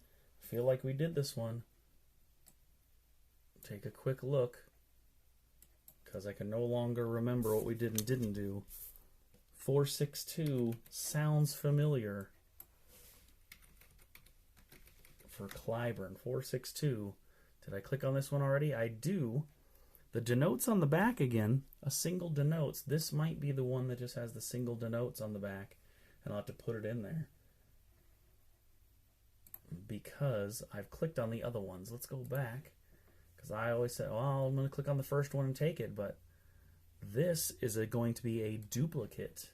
I feel like we did this one. Take a quick look, because I can no longer remember what we did and didn't do. 462 sounds familiar for Clyburn. 462. Did I click on this one already? I do. The denotes on the back again, a single denotes. This might be the one that just has the single denotes on the back, and I'll have to put it in there because I've clicked on the other ones. Let's go back, because I always say, well, I'm going to click on the first one and take it, but this is going to be a duplicate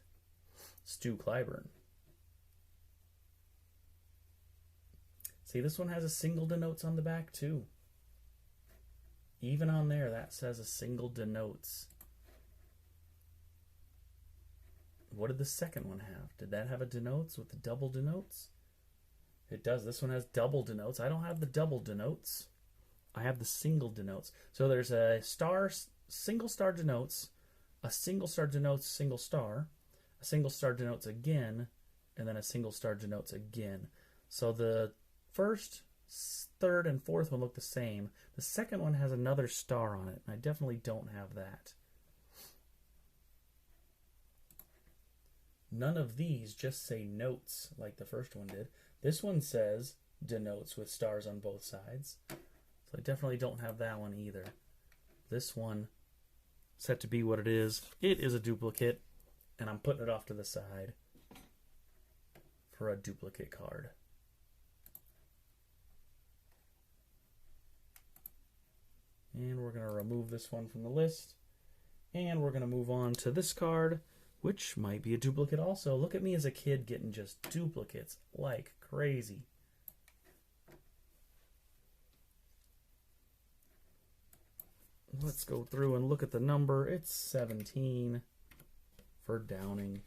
Stu Clyburn. See, this one has a single denotes on the back too. Even on there, that says a single denotes. What did the second one have? Did that have a denotes with the double denotes? It does. This one has double denotes. I don't have the double denotes. I have the single denotes. So there's a star, single star denotes, a single star denotes single star, a single star denotes again, and then a single star denotes again. So the first, third, and fourth one look the same. The second one has another star on it, and I definitely don't have that. None of these just say notes like the first one did. This one says denotes with stars on both sides. So I definitely don't have that one either. This one, set to be what it is a duplicate, and I'm putting it off to the side for a duplicate card. And we're going to remove this one from the list, and we're going to move on to this card, which might be a duplicate also. Look at me as a kid getting just duplicates like crazy. Let's go through and look at the number. It's 17 for Downing.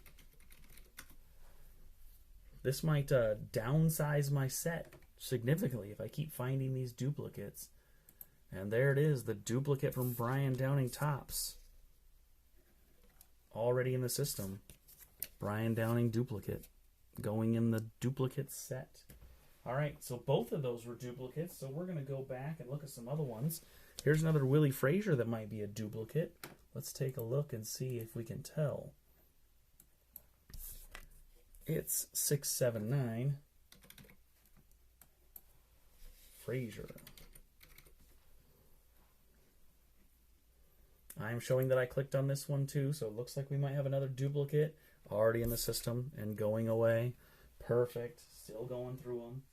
This might downsize my set significantly if I keep finding these duplicates. And there it is, the duplicate from Brian Downing Topps. Already in the system. Brian Downing duplicate. Going in the duplicate set. Alright, so both of those were duplicates, so we're going to go back and look at some other ones. Here's another Willie Frazier that might be a duplicate. Let's take a look and see if we can tell. It's 679. Frazier. I'm showing that I clicked on this one too, so it looks like we might have another duplicate already in the system and going away. Perfect. Still going through them.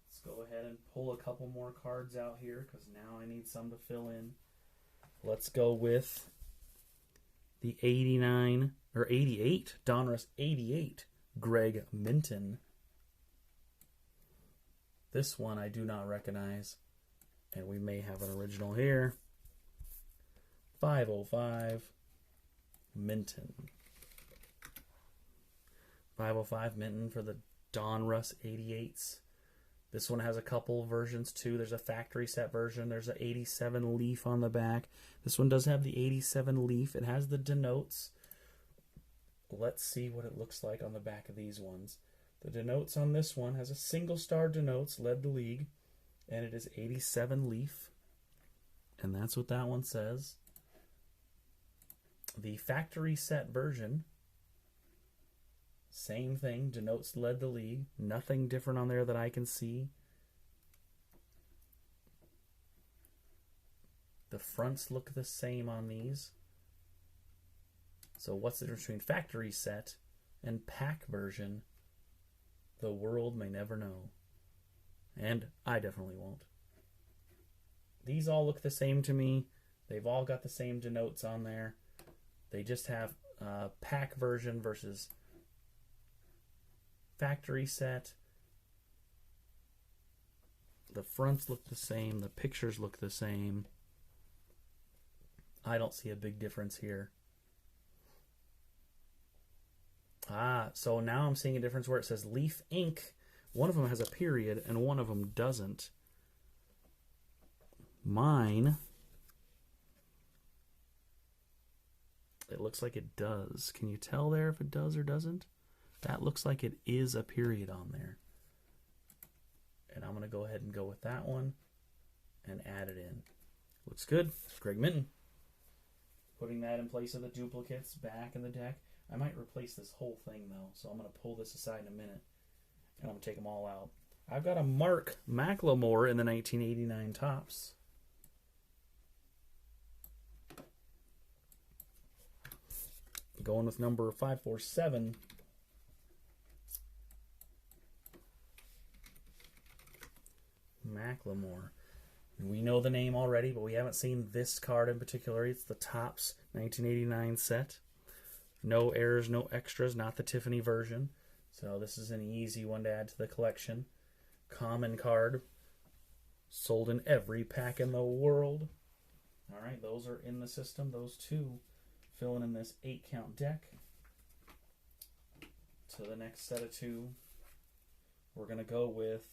Let's go ahead and pull a couple more cards out here because now I need some to fill in. Let's go with the 89 or 88, Donruss 88, Greg Minton. This one I do not recognize. And we may have an original here. 505 Minton. 505 Minton for the Donruss 88s. This one has a couple versions too. There's a factory set version. There's an 87 leaf on the back. This one does have the 87 leaf. It has the denotes. Let's see what it looks like on the back of these ones. The denotes on this one has a single star denotes, led the league. And it is 87 leaf. And that's what that one says. The factory set version, same thing, denotes led the league. Nothing different on there that I can see. The fronts look the same on these. So what's the difference between factory set and pack version? The world may never know. And I definitely won't. These all look the same to me. They've all got the same denotes on there. They just have pack version versus factory set. The fronts look the same. The pictures look the same. I don't see a big difference here. So now I'm seeing a difference where it says Leaf Ink. One of them has a period and one of them doesn't. Mine, it looks like it does. Can you tell there if it does or doesn't? That looks like it is a period on there. And I'm going to go ahead and go with that one and add it in. Looks good. Greg Minton. Putting that in place of the duplicates back in the deck. I might replace this whole thing though, so I'm going to pull this aside in a minute and I'm going to take them all out. I've got a Mark McLemore in the 1989 Topps. Going with number 547. McLemore. We know the name already, but we haven't seen this card in particular. It's the Topps 1989 set. No errors, no extras, not the Tiffany version. So this is an easy one to add to the collection. Common card. Sold in every pack in the world. All right, those are in the system. Those two filling in this 8-count deck. To the next set of two, we're going to go with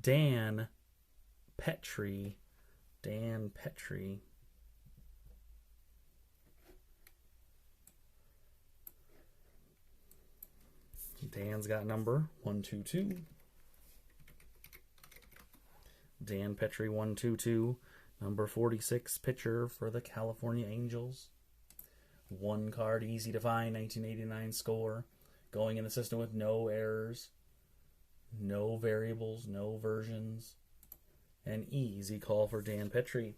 Dan Petry. Dan Petry. Dan's got number 122. Dan Petry 122. Number 46 pitcher for the California Angels. One card, easy to find, 1989 score. Going in the system with no errors. No variables, no versions. An easy call for Dan Petry.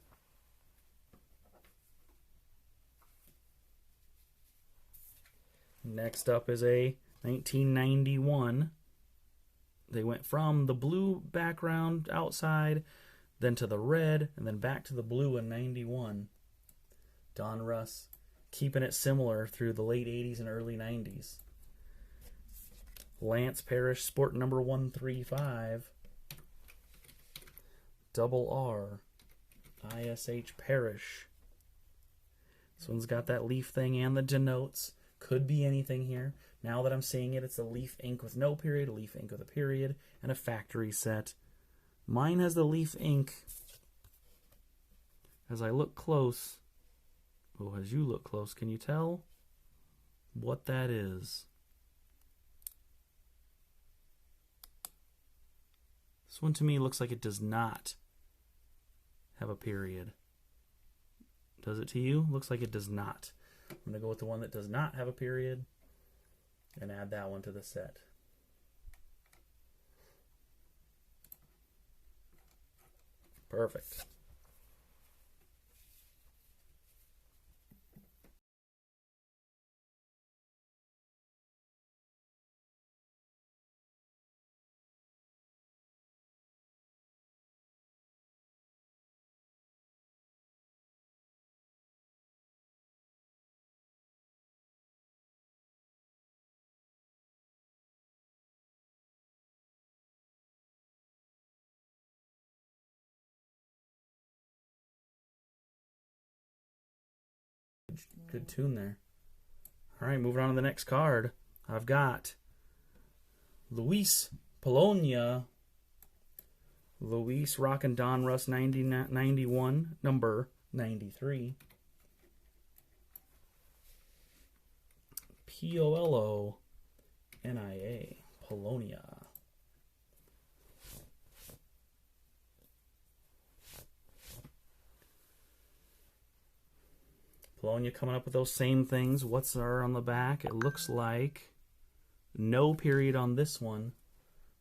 Next up is a 1991. They went from the blue background outside, then to the red, and then back to the blue in 91. Donruss, keeping it similar through the late 80s and early 90s. Lance Parrish, sport number 135. Double R. ISH Parrish. This one's got that leaf thing and the denotes. Could be anything here. Now that I'm seeing it, it's a leaf ink with no period, a leaf ink with a period, and a factory set. Mine has the leaf ink. As I look close, as you look close, can you tell what that is? This one to me looks like it does not have a period. Does it to you? Looks like it does not. I'm going to go with the one that does not have a period and add that one to the set. Perfect. Good tune there. All right, moving on to the next card. I've got Luis Polonia. Luis rockin' Donruss 91, number 93. Polonia. Polonia. Polonia coming up with those same things. What's our on the back? It looks like no period on this one.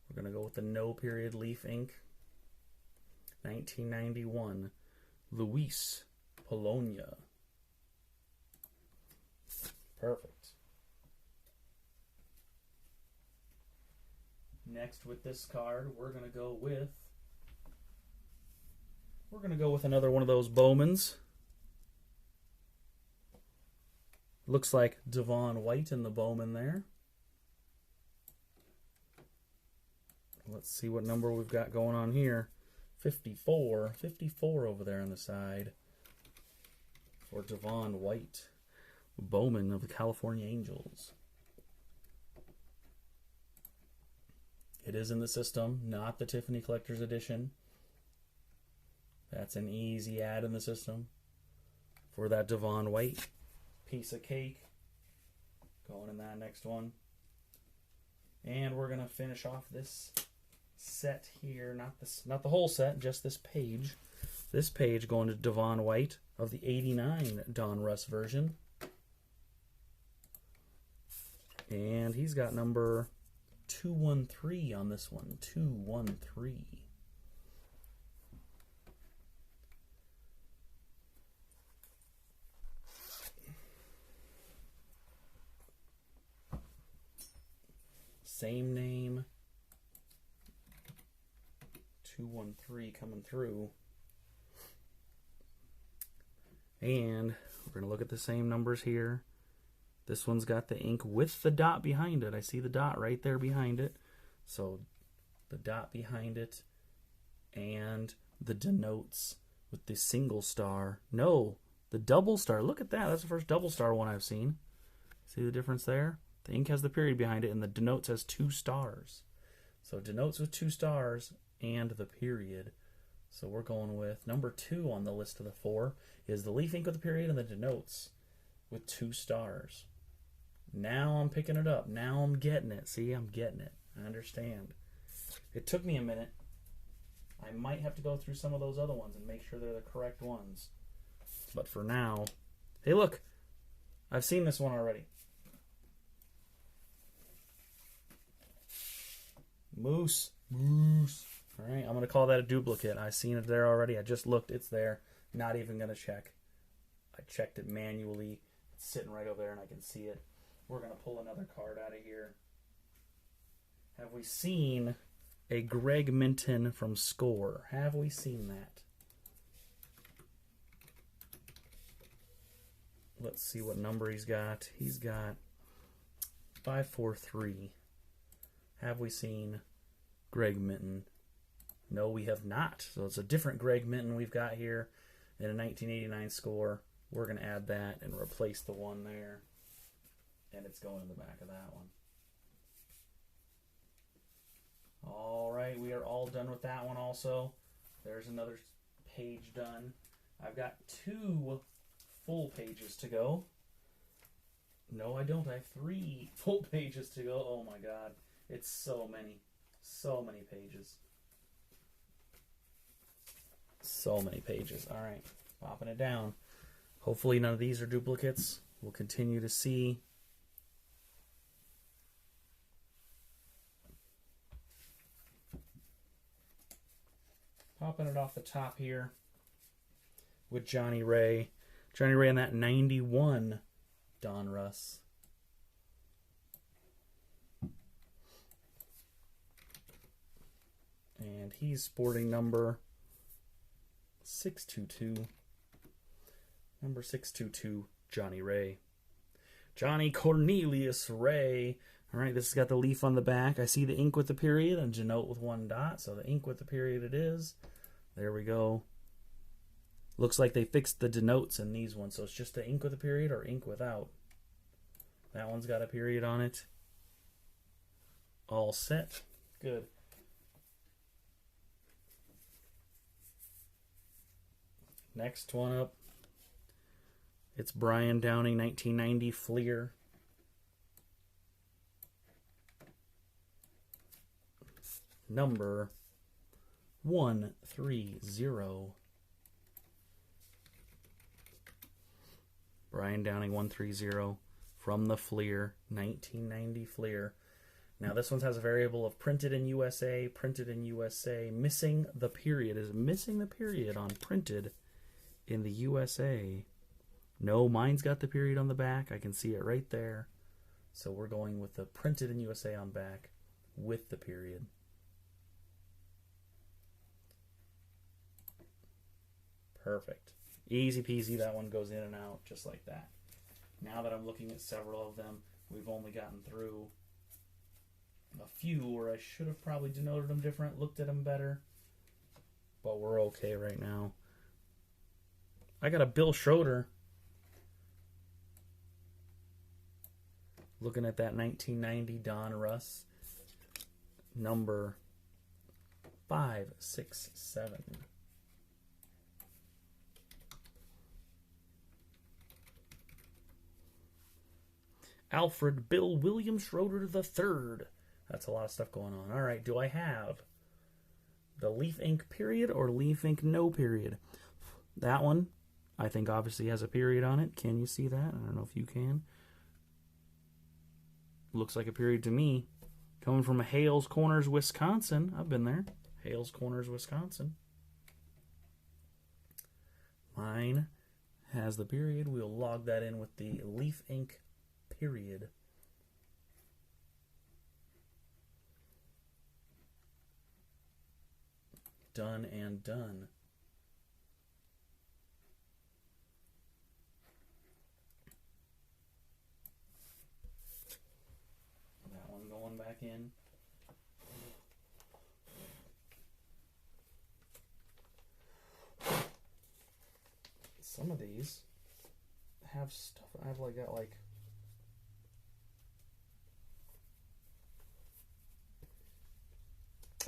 We're going to go with the no period leaf ink. 1991. Luis Polonia. Perfect. Next with this card, we're going to go with another one of those Bowmans. Looks like Devon White in the Bowman there. Let's see what number we've got going on here. 54. 54 over there on the side for Devon White, Bowman of the California Angels. It is in the system, not the Tiffany Collector's Edition. That's an easy add in the system for that Devon White. Piece of cake going in that next one. And we're going to finish off this set here, not the whole set, just this page. This page going to Devon White of the 89 Donruss version. And he's got number 213 on this one. 213. Same name. 213 coming through. And we're going to look at the same numbers here. This one's got the ink with the dot behind it. I see the dot right there behind it. So the dot behind it and the denotes with the single star. No, the double star. Look at that. That's the first double star one I've seen. See the difference there? The ink has the period behind it and the denotes has 2 stars. So denotes with 2 stars and the period. So we're going with number 2 on the list of the 4 is the leaf ink with the period and the denotes with 2 stars. Now I'm picking it up. Now I'm getting it. See, I'm getting it. I understand. It took me a minute. I might have to go through some of those other ones and make sure they're the correct ones. But for now, hey look, I've seen this one already. Moose. All right, I'm going to call that a duplicate. I've seen it there already. I just looked. It's there. Not even going to check. I checked it manually. It's sitting right over there, and I can see it. We're going to pull another card out of here. Have we seen a Greg Minton from Score? Have we seen that? Let's see what number he's got. He's got 543. Have we seen Greg Minton? No, we have not. So it's a different Greg Minton we've got here in a 1989 Score. We're going to add that and replace the one there. And it's going in the back of that one. All right, we are all done with that one also. There's another page done. I've got 2 full pages to go. No, I don't. I have 3 full pages to go. Oh my God. It's so many. So many pages. So many pages. All right, popping it down. Hopefully none of these are duplicates. We'll continue to see. Popping it off the top here with Johnny Ray. Johnny Ray in that 91 Donruss. And he's sporting number 622. Number 622, Johnny Ray. Johnny Cornelius Ray. All right, this has got the leaf on the back. I see the ink with the period and denote with 1 dot. So the ink with the period it is. There we go. Looks like they fixed the denotes in these ones. So it's just the ink with a period or ink without. That one's got a period on it. All set. Good. Next one up. It's Brian Downing, 1990 Fleer. Number 130. Brian Downing 130 from the Fleer, 1990 Fleer. Now this one has a variable of printed in USA, missing the period. Is missing the period on printed in the USA. No, mine's got the period on the back. I can see it right there. So we're going with the printed in USA on back with the period. Perfect. Easy peasy, that one goes in and out just like that. Now that I'm looking at several of them, we've only gotten through a few where I should have probably denoted them different, looked at them better. But we're okay right now. I got a Bill Schroeder. Looking at that 1990 Don Russ. Number 567. Alfred Bill William Schroeder III. That's a lot of stuff going on. All right, do I have the Leaf Ink period or Leaf Ink no period? That one, I think obviously has a period on it. Can you see that? I don't know if you can. Looks like a period to me. Coming from Hales Corners, Wisconsin. I've been there. Hales Corners, Wisconsin. Mine has the period. We'll log that in with the Leaf Ink period. Done and done. That one going back in. Some of these have stuff. I've got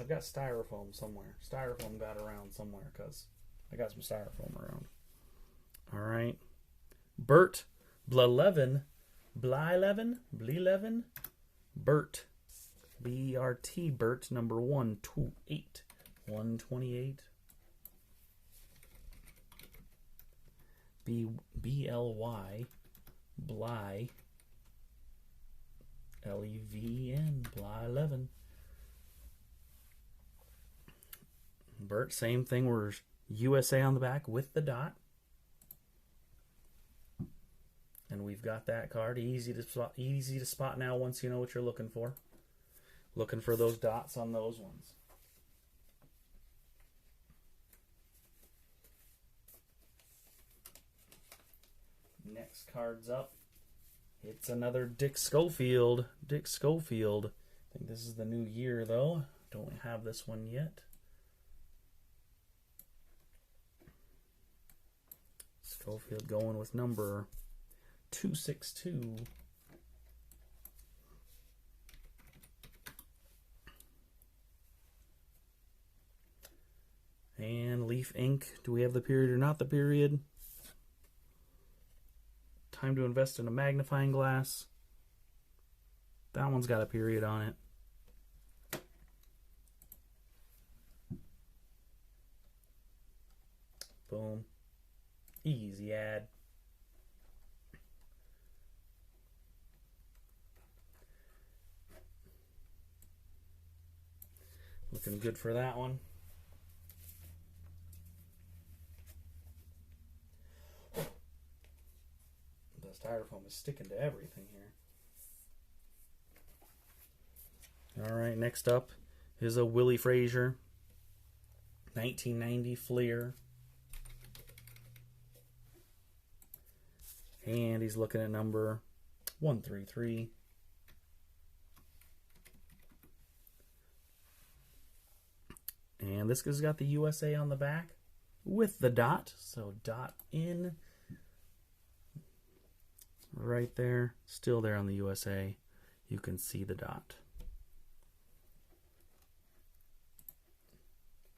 I've got styrofoam somewhere. Styrofoam got around somewhere because I got some styrofoam around. All right. Bert Blelevin. Blyleven? Bert. B-E-R-T. Bert number 128. 128. B-L-Y. Bly. L-E-V-E-N. Blyleven. Bert, same thing. We're USA on the back with the dot. And we've got that card. Easy to spot now once you know what you're looking for. Looking for those dots on those ones. Next card's up. It's another Dick Schofield. Dick Schofield. I think this is the new year though. Don't have this one yet. Schofield going with number 262. And Leaf Ink. Do we have the period or not the period? Time to invest in a magnifying glass. That one's got a period on it. Boom. Easy add. Looking good for that one. The styrofoam is sticking to everything here. All right, next up is a Willie Frazier 1990 Fleer. And he's looking at number 133. And this has got the USA on the back with the dot. So dot in right there. Still there on the USA. You can see the dot.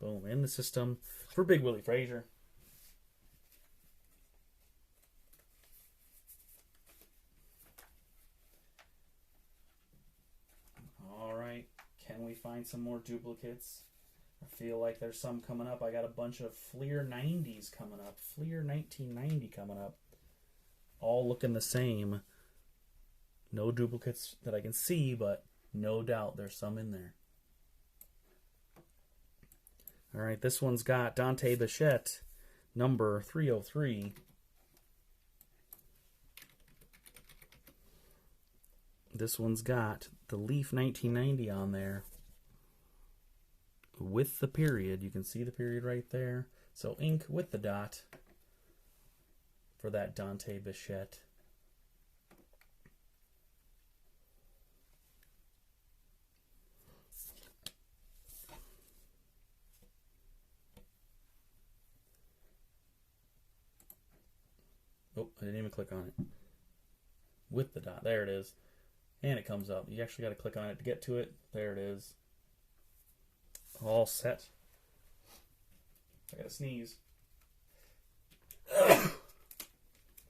Boom, in the system for Big Willie Frazier. Can we find some more duplicates? I feel like there's some coming up. I got a bunch of Fleer 90s coming up. Fleer 1990 coming up. all looking the same. No duplicates that I can see, but no doubt there's some in there. All right, this one's got Dante Bichette, number 303. This one's got the Leaf 1990 on there with the period. You can see the period right there. So ink with the dot for that Dante Bichette. Oh, I didn't even click on it. With the dot. There it is. And it comes up. You actually got to click on it to get to it. There it is. All set. I gotta sneeze.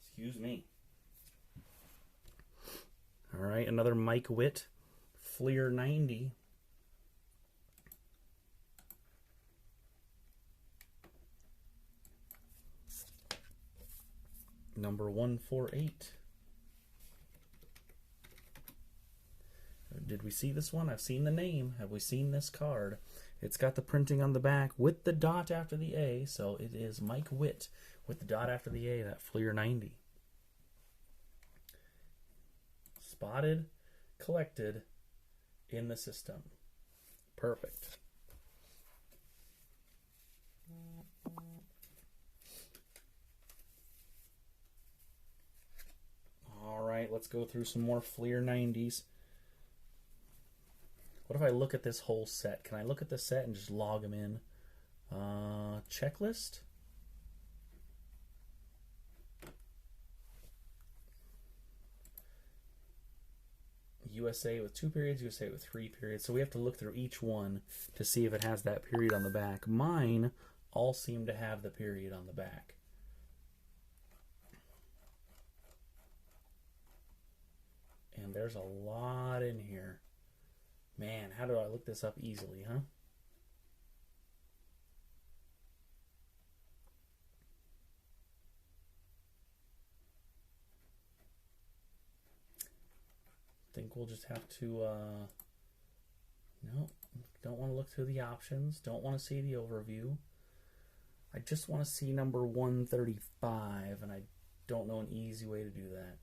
Excuse me. All right, another Mike Witt Fleer 90. Number 148. Did we see this one? I've seen the name. Have we seen this card? It's got the printing on the back with the dot after the A, so it is Mike Witt with the dot after the A, that Fleer 90. Spotted, collected, in the system. Perfect. All right, let's go through some more Fleer 90s. What if I look at this whole set? Can I look at the set and just log them in? Checklist? USA with 2 periods, USA with 3 periods. So we have to look through each one to see if it has that period on the back. Mine all seem to have the period on the back. And there's a lot in here. Man, how do I look this up easily, huh? I think we'll just have to, no, don't want to look through the options. Don't want to see the overview. I just want to see number 135, and I don't know an easy way to do that.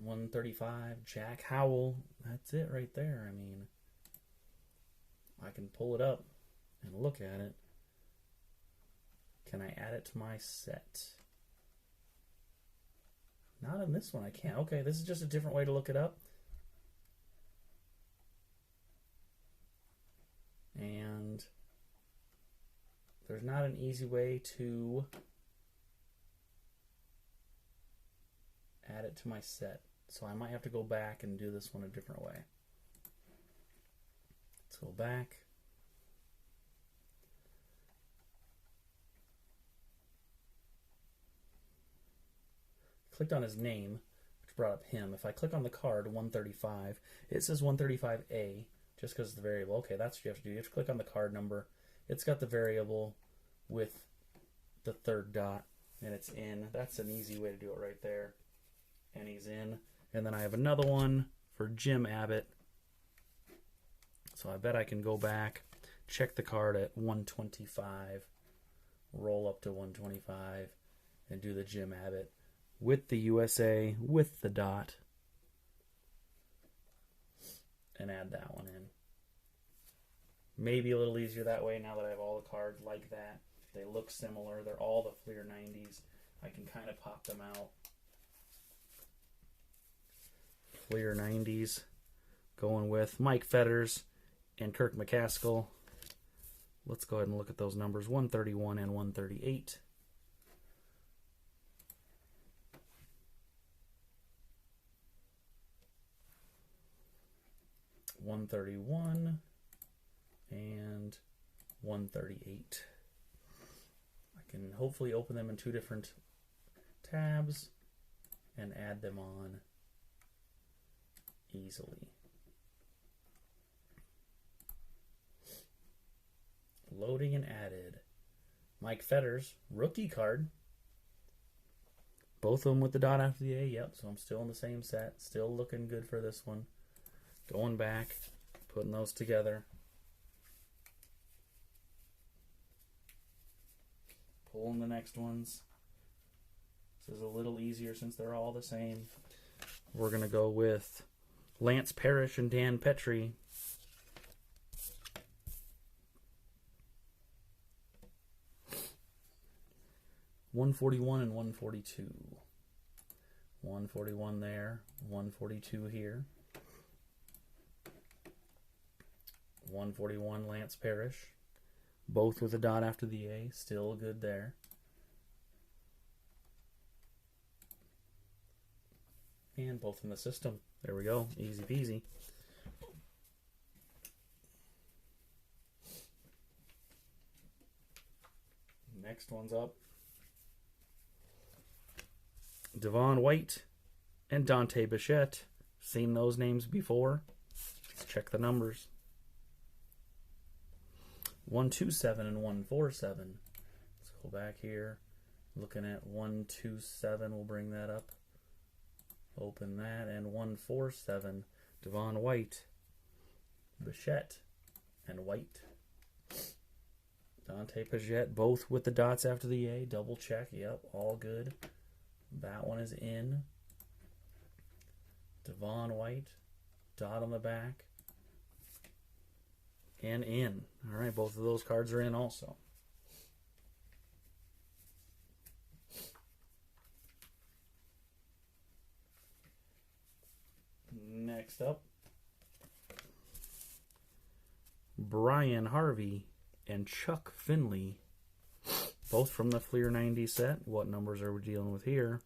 .135, Jack Howell. That's it right there. I mean, I can pull it up and look at it. Can I add it to my set? Not in this one, I can't. Okay, this is just a different way to look it up. And there's not an easy way to add it to my set. So I might have to go back and do this one a different way. Let's go back. Clicked on his name, which brought up him. If I click on the card, 135, it says 135A, just because it's the variable. Okay, that's what you have to do. You have to click on the card number. It's got the variable with the third dot, and it's in. That's an easy way to do it right there. And he's in. And then I have another one for Jim Abbott. So I bet I can go back, check the card at 125, roll up to 125, and do the Jim Abbott with the USA, with the dot, and add that one in. Maybe a little easier that way now that I have all the cards like that. They look similar. They're all the Fleer 90s. I can kind of pop them out. Fleer 90s, going with Mike Fetters and Kirk McCaskill. Let's go ahead and look at those numbers, 131 and 138. .131 and 138. I can hopefully open them in 2 different tabs and add them on easily. Loading and added. Mike Fetters, rookie card. Both of them with the dot after the A. Yep, so I'm still in the same set. Still looking good for this one. Going back, putting those together. Pulling the next ones. This is a little easier since they're all the same. We're going to go with Lance Parrish and Dan Petrie. $141 and $142. $141 there, $142 here. $141 Lance Parrish. Both with a dot after the A. Still good there. And both in the system. There we go. Easy peasy. Next one's up. Devon White and Dante Bichette. Seen those names before. Let's check the numbers. 127 and 147. Let's go back here. Looking at 127, we'll bring that up. Open that, and 147. Devon White, Bichette, and White. Dante Bichette, both with the dots after the A. Double check. Yep, all good. That one is in. Devon White, dot on the back. And in. All right, both of those cards are in also. Next up, Brian Harvey and Chuck Finley, both from the Fleer 90 set. What numbers are we dealing with here?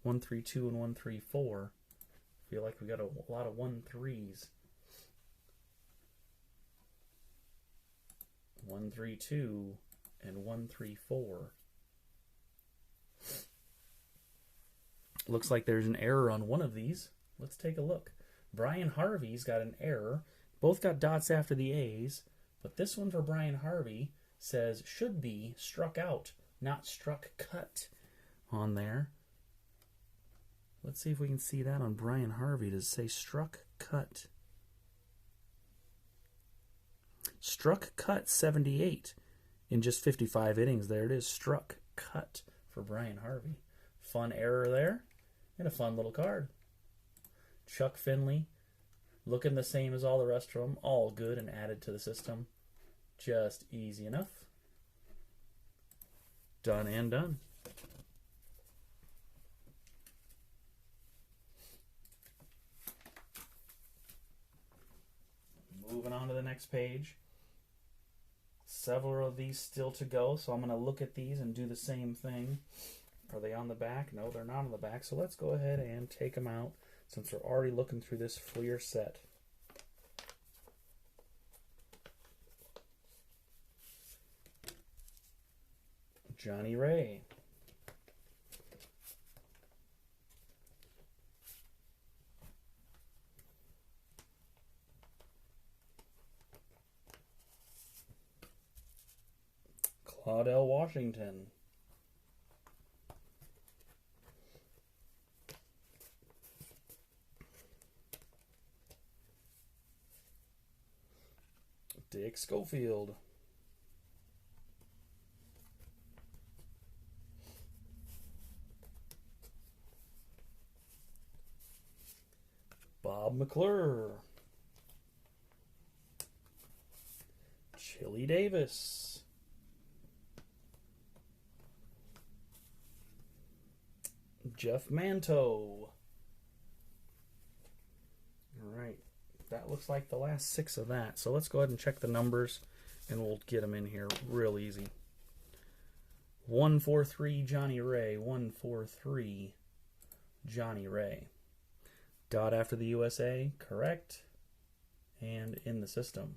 132 and 134. Feel like we got a lot of 1-3s. 132 and 134. Looks like there's an error on one of these. Let's take a look. Brian Harvey's got an error. Both got dots after the A's, but this one for Brian Harvey says should be struck out, not struck cut on there. Let's see if we can see that on Brian Harvey. Does it say struck cut? Struck cut 78 in just 55 innings. There it is. Struck cut for Brian Harvey. Fun error there and a fun little card. Chuck Finley, looking the same as all the rest of them. All good and added to the system. Just easy enough. Done and done. Moving on to the next page. Several of these still to go, so I'm going to look at these and do the same thing. Are they on the back? No, they're not on the back, so let's go ahead and take them out since we're already looking through this Fleer set. Johnny Ray. Claudell Washington. Dick Schofield. Bob McClure. Chili Davis. Jeff Manto. All right. That looks like the last 6 of that. So let's go ahead and check the numbers, and we'll get them in here real easy. 143 Johnny Ray. 143 Johnny Ray. Dot after the USA. Correct. And in the system.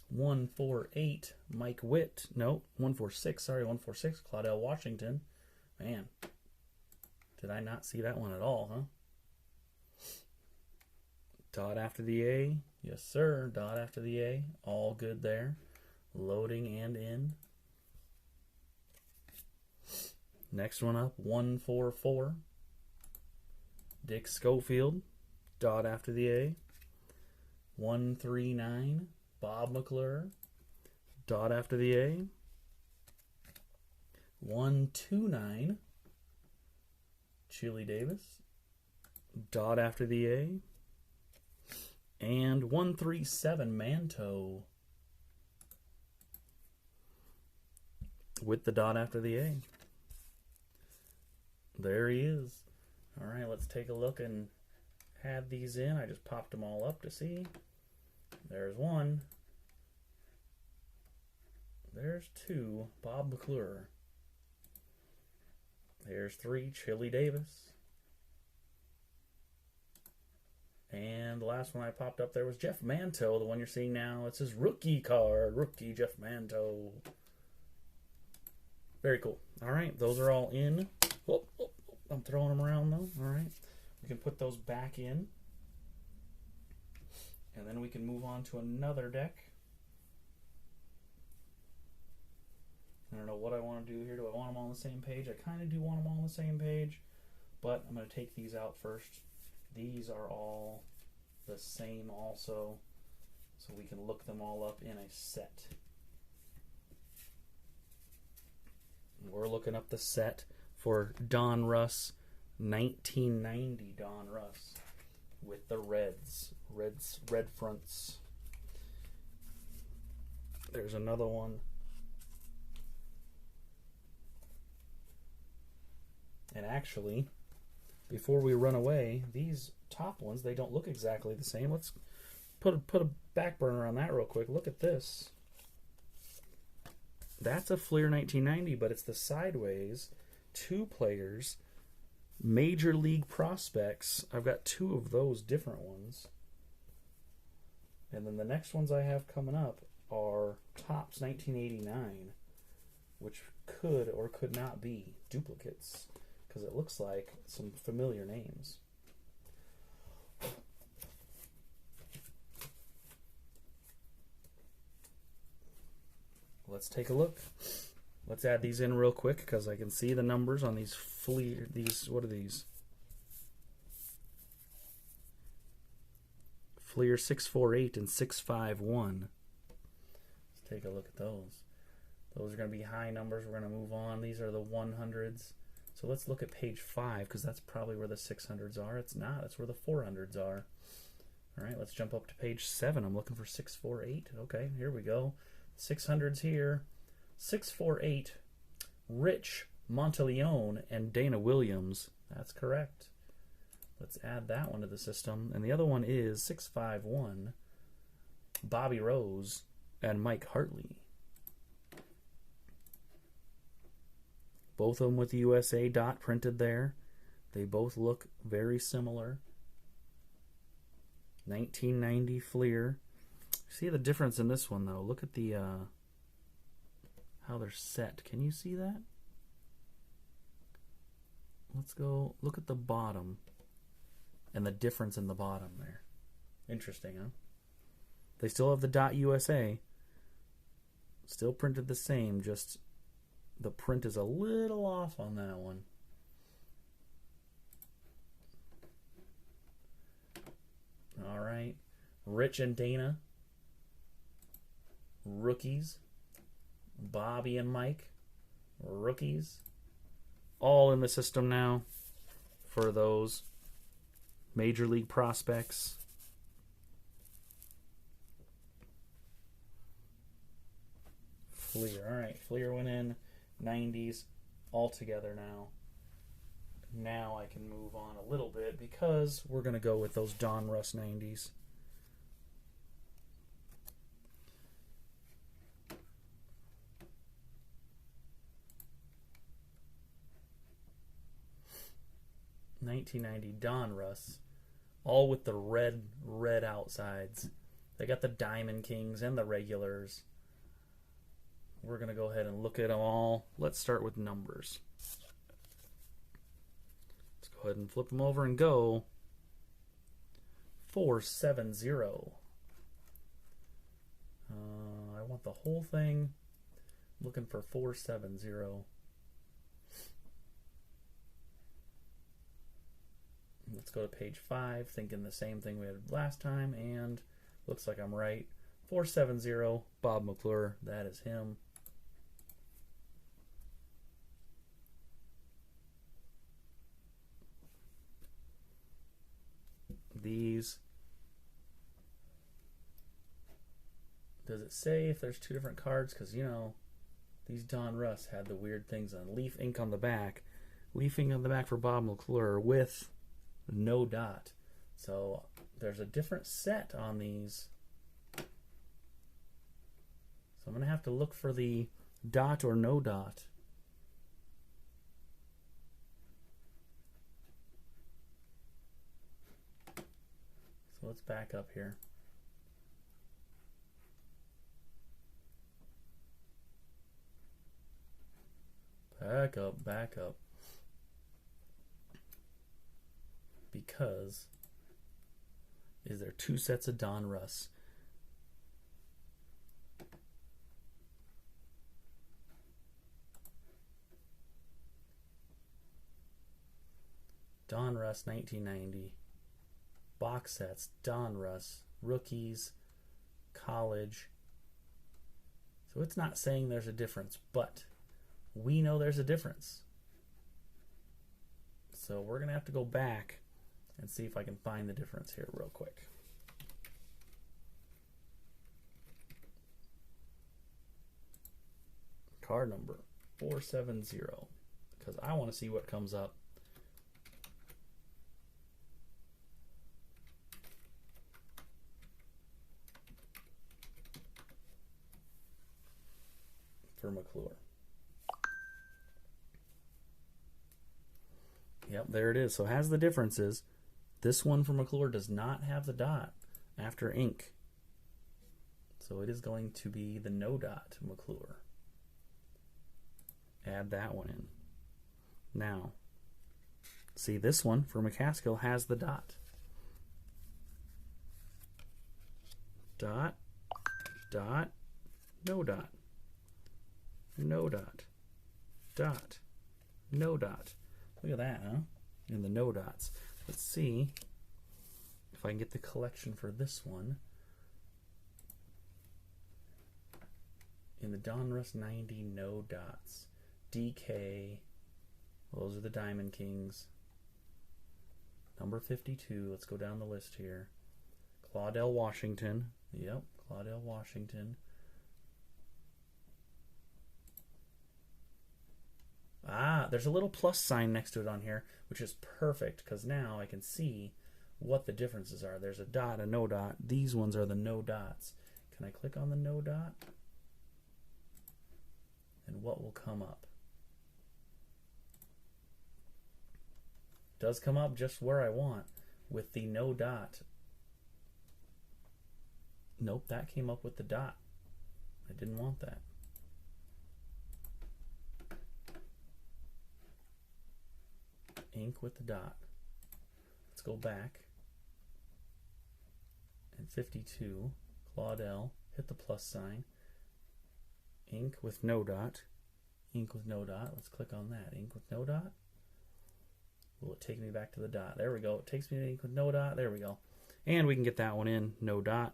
148 Mike Witt. No, 146. Sorry, 146 Claudell Washington. Man, did I not see that one at all, huh? Dot after the A. Yes, sir. Dot after the A. All good there. Loading and in. Next one up, 144. Dick Schofield. Dot after the A. 139. Bob McClure. Dot after the A. 129. Chili Davis. Dot after the A. And 137 Manto with the dot after the A. There he is. All right, let's take a look and add these in. I just popped them all up to see. There's one. There's two, Bob McClure. There's three, Chili Davis. And the last one I popped up there was Jeff Manto, the one you're seeing now. It's his rookie card. Rookie Jeff Manto. Very cool. All right, those are all in. Oh, I'm throwing them around, though. All right. We can put those back in. And then we can move on to another deck. I don't know what I want to do here. Do I want them all on the same page? I kind of do want them all on the same page. But I'm going to take these out first. These are all the same also, so we can look them all up in a set. We're looking up the set for Donruss 1990 Donruss with the red fronts. There's another one. And actually, before we run away, these top ones, they don't look exactly the same. Let's put a back burner on that real quick. Look at this. That's a Fleer 1990, but it's the sideways, 2 players, Major League Prospects. I've got 2 of those different ones. And then the next ones I have coming up are Topps 1989, which could or could not be duplicates, because it looks like some familiar names. Let's take a look. Let's add these in real quick because I can see the numbers on these Fleer. What are these? Fleer 648 and 651. Let's take a look at those. Those are going to be high numbers. We're going to move on. These are the 100s. So let's look at page 5 because that's probably where the 600s are. It's not. That's where the 400s are. All right, let's jump up to page 7. I'm looking for 648. Okay, here we go. 600s here. 648. Rich Monteleone and Dana Williams. That's correct. Let's add that one to the system. And the other one is 651. Bobby Rose and Mike Hartley. Both of them with the USA dot printed there. They both look very similar. 1990 Fleer. See the difference in this one, though. Look at the how they're set. Can you see that? Let's go look at the bottom and the difference in the bottom there. Interesting, huh? They still have the .USA. Still printed the same, just the print is a little off on that one. All right. Rich and Dana. Rookies. Bobby and Mike. Rookies. All in the system now for those Major League Prospects. Fleer. All right. Fleer went in. 90s all together now. Now I can move on a little bit because we're going to go with those Donruss 90s. $1990 Donruss, all with the red outsides. They got the Diamond Kings and the regulars. We're going to go ahead and look at them all. Let's start with numbers. Let's go ahead and flip them over and go. 470. I want the whole thing. I'm looking for 470. Let's go to page 5, thinking the same thing we had last time, and looks like I'm right. 470, Bob McClure, that is him. These, does it say if there's two different cards? Because, you know, these Donruss had the weird things on leaf ink on the back. Leaf ink on the back for Bob McClure with no dot. So there's a different set on these. So I'm going to have to look for the dot or no dot. So let's back up here. Back up, back up. Because is there two sets of Donruss? Donruss 1990. Box sets, Donruss, rookies, college. So it's not saying there's a difference, but we know there's a difference. So we're going to have to go back and see if I can find the difference here real quick. Card number 470, because I want to see what comes up. For McClure. Yep, there it is. So it has the differences. This one for McClure does not have the dot after ink. So it is going to be the no dot McClure. Add that one in. Now, see, this one for McCaskill has the dot. Dot, dot, no dot. No dot. Dot. No dot. Look at that, huh? And the no dots. Let's see if I can get the collection for this one. In the Donruss 90 no dots. DK. Well, those are the Diamond Kings. Number 52. Let's go down the list here. Claudell Washington. Yep, Claudell Washington. Ah, there's a little plus sign next to it on here, which is perfect because now I can see what the differences are. There's a dot, a no dot. These ones are the no dots. Can I click on the no dot? And what will come up? Does come up just where I want with the no dot. Nope, that came up with the dot. I didn't want that. Ink with the dot. Let's go back. And 52, Claudell, hit the plus sign. Ink with no dot. Ink with no dot. Let's click on that. Ink with no dot. Will it take me back to the dot? There we go. It takes me to ink with no dot. There we go. And we can get that one in, no dot.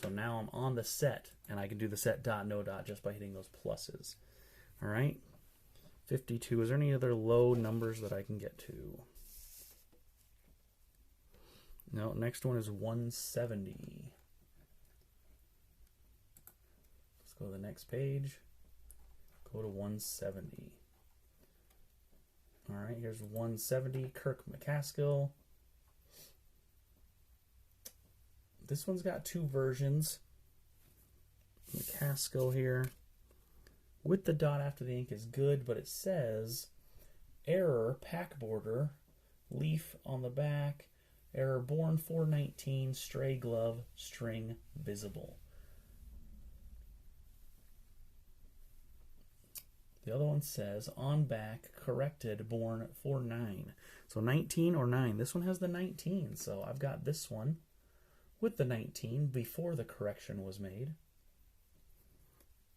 So now I'm on the set, and I can do the set dot, no dot just by hitting those pluses. All right. 52. Is there any other low numbers that I can get to? No, next one is 170. Let's go to the next page. Go to 170. All right, here's 170, Kirk McCaskill. This one's got two versions. McCaskill here. With the dot after the ink is good, but it says error, pack border, leaf on the back, error born 419, stray glove, string visible. The other one says on back, corrected, born 4/9. So 19 or 9. This one has the 19. So I've got this one with the 19 before the correction was made.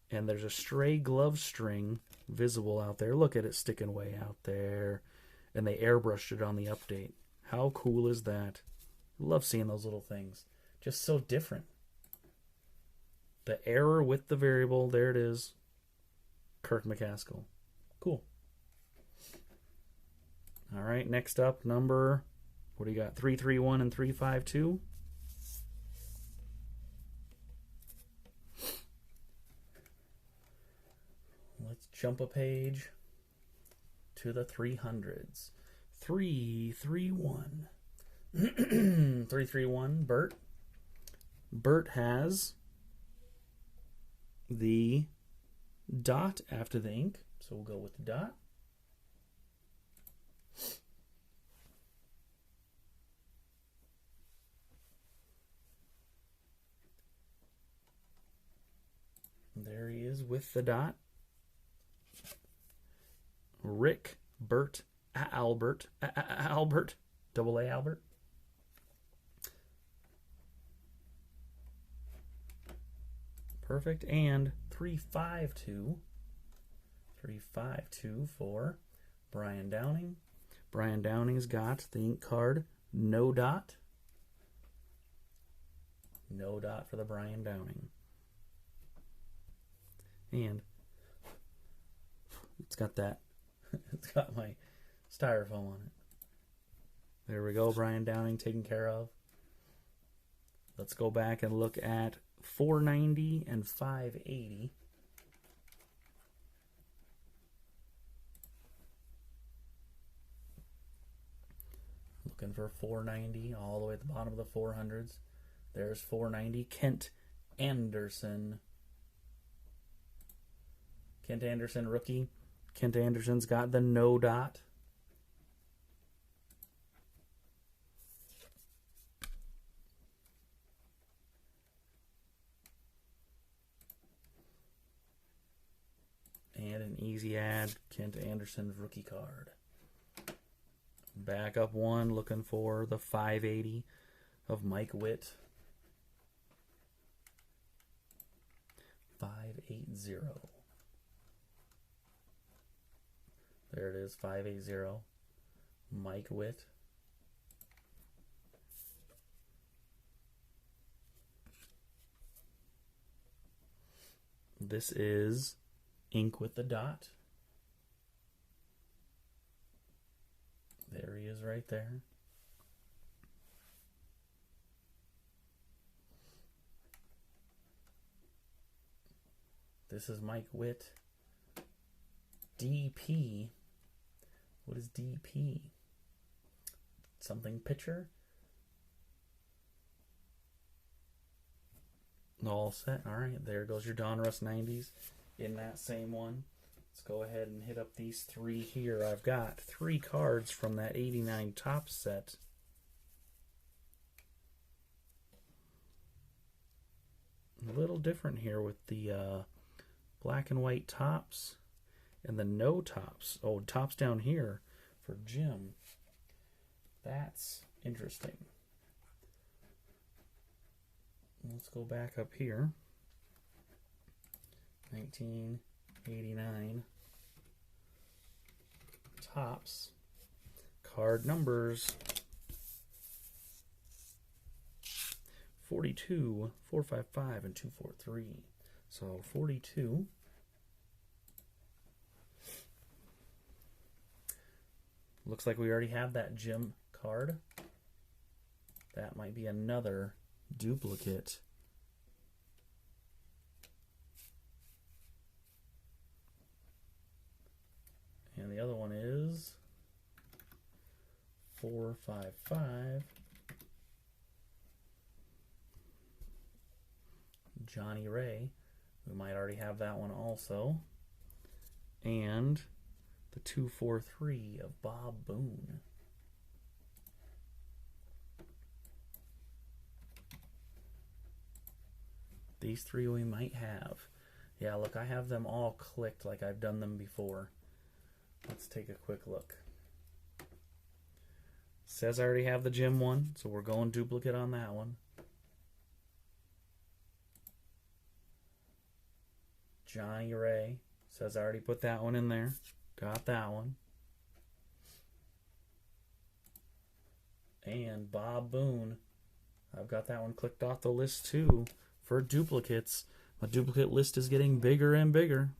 And there's a stray glove string visible out there. Look at it sticking way out there. And they airbrushed it on the update. How cool is that? Love seeing those little things. Just so different. The error with the variable, there it is. Kirk McCaskill. Cool. All right, next up, number, what do you got? 331 and 352. Let's jump a page to the 300s. 331. 331, Bert. Bert has the dot after the ink, so we'll go with the dot. There he is with the dot. Rick, Bert, Albert, Albert, double A Albert. Perfect. And 352. 352 for Brian Downing. Brian Downing's got the ink card, no dot. No dot for the Brian Downing. And it's got that. It's got my styrofoam on it. There we go, Brian Downing taken care of. Let's go back and look at 490 and 580. Looking for 490 all the way at the bottom of the 400s. There's 490. Kent Anderson. Kent Anderson, rookie. Kent Anderson's got the no dot. And an easy add, Kent Anderson rookie card. Back up one, looking for the 580 of Mike Witt. 580. There it is, 580. Mike Witt. This is ink with the dot. There he is right there. This is Mike Witt. DP. What is DP? Something pitcher? All set. All right, there goes your Donruss 90s in that same one. Let's go ahead and hit up these three here. I've got 3 cards from that 89 top set. A little different here with the black and white tops and the no tops. Oh, tops down here for Jim. That's interesting. Let's go back up here. 1989 tops. Card numbers 42, 455, and 243. So 42. Looks like we already have that Jim card. That might be another duplicate. And the other one is 455. Johnny Ray. We might already have that one also. And the 243 of Bob Boone. These three we might have. Yeah, look, I have them all clicked like I've done them before. Let's take a quick look. Says I already have the gym one, so we're going duplicate on that one. Johnny Ray. Says I already put that one in there. Got that one. And Bob Boone. I've got that one clicked off the list too for duplicates. My duplicate list is getting bigger and bigger.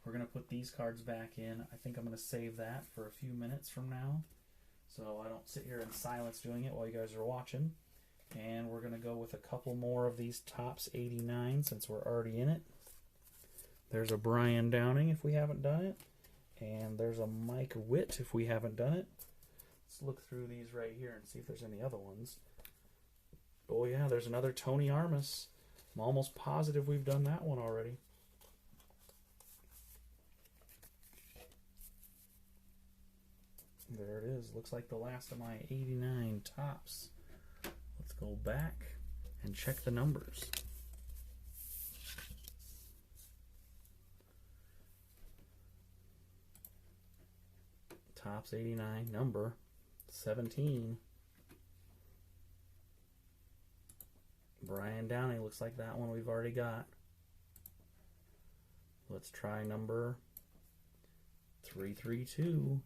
We're going to put these cards back in. I think I'm going to save that for a few minutes from now, so I don't sit here in silence doing it while you guys are watching. And we're going to go with a couple more of these Topps 89 since we're already in it. There's a Brian Downing if we haven't done it. And there's a Mike Witt if we haven't done it. Let's look through these right here and see if there's any other ones. Oh yeah, there's another Tony Armas. I'm almost positive we've done that one already. There it is. Looks like the last of my 89 Topps. Let's go back and check the numbers. Topps 89, number 17. Brian Downing, looks like that one we've already got. Let's try number 332.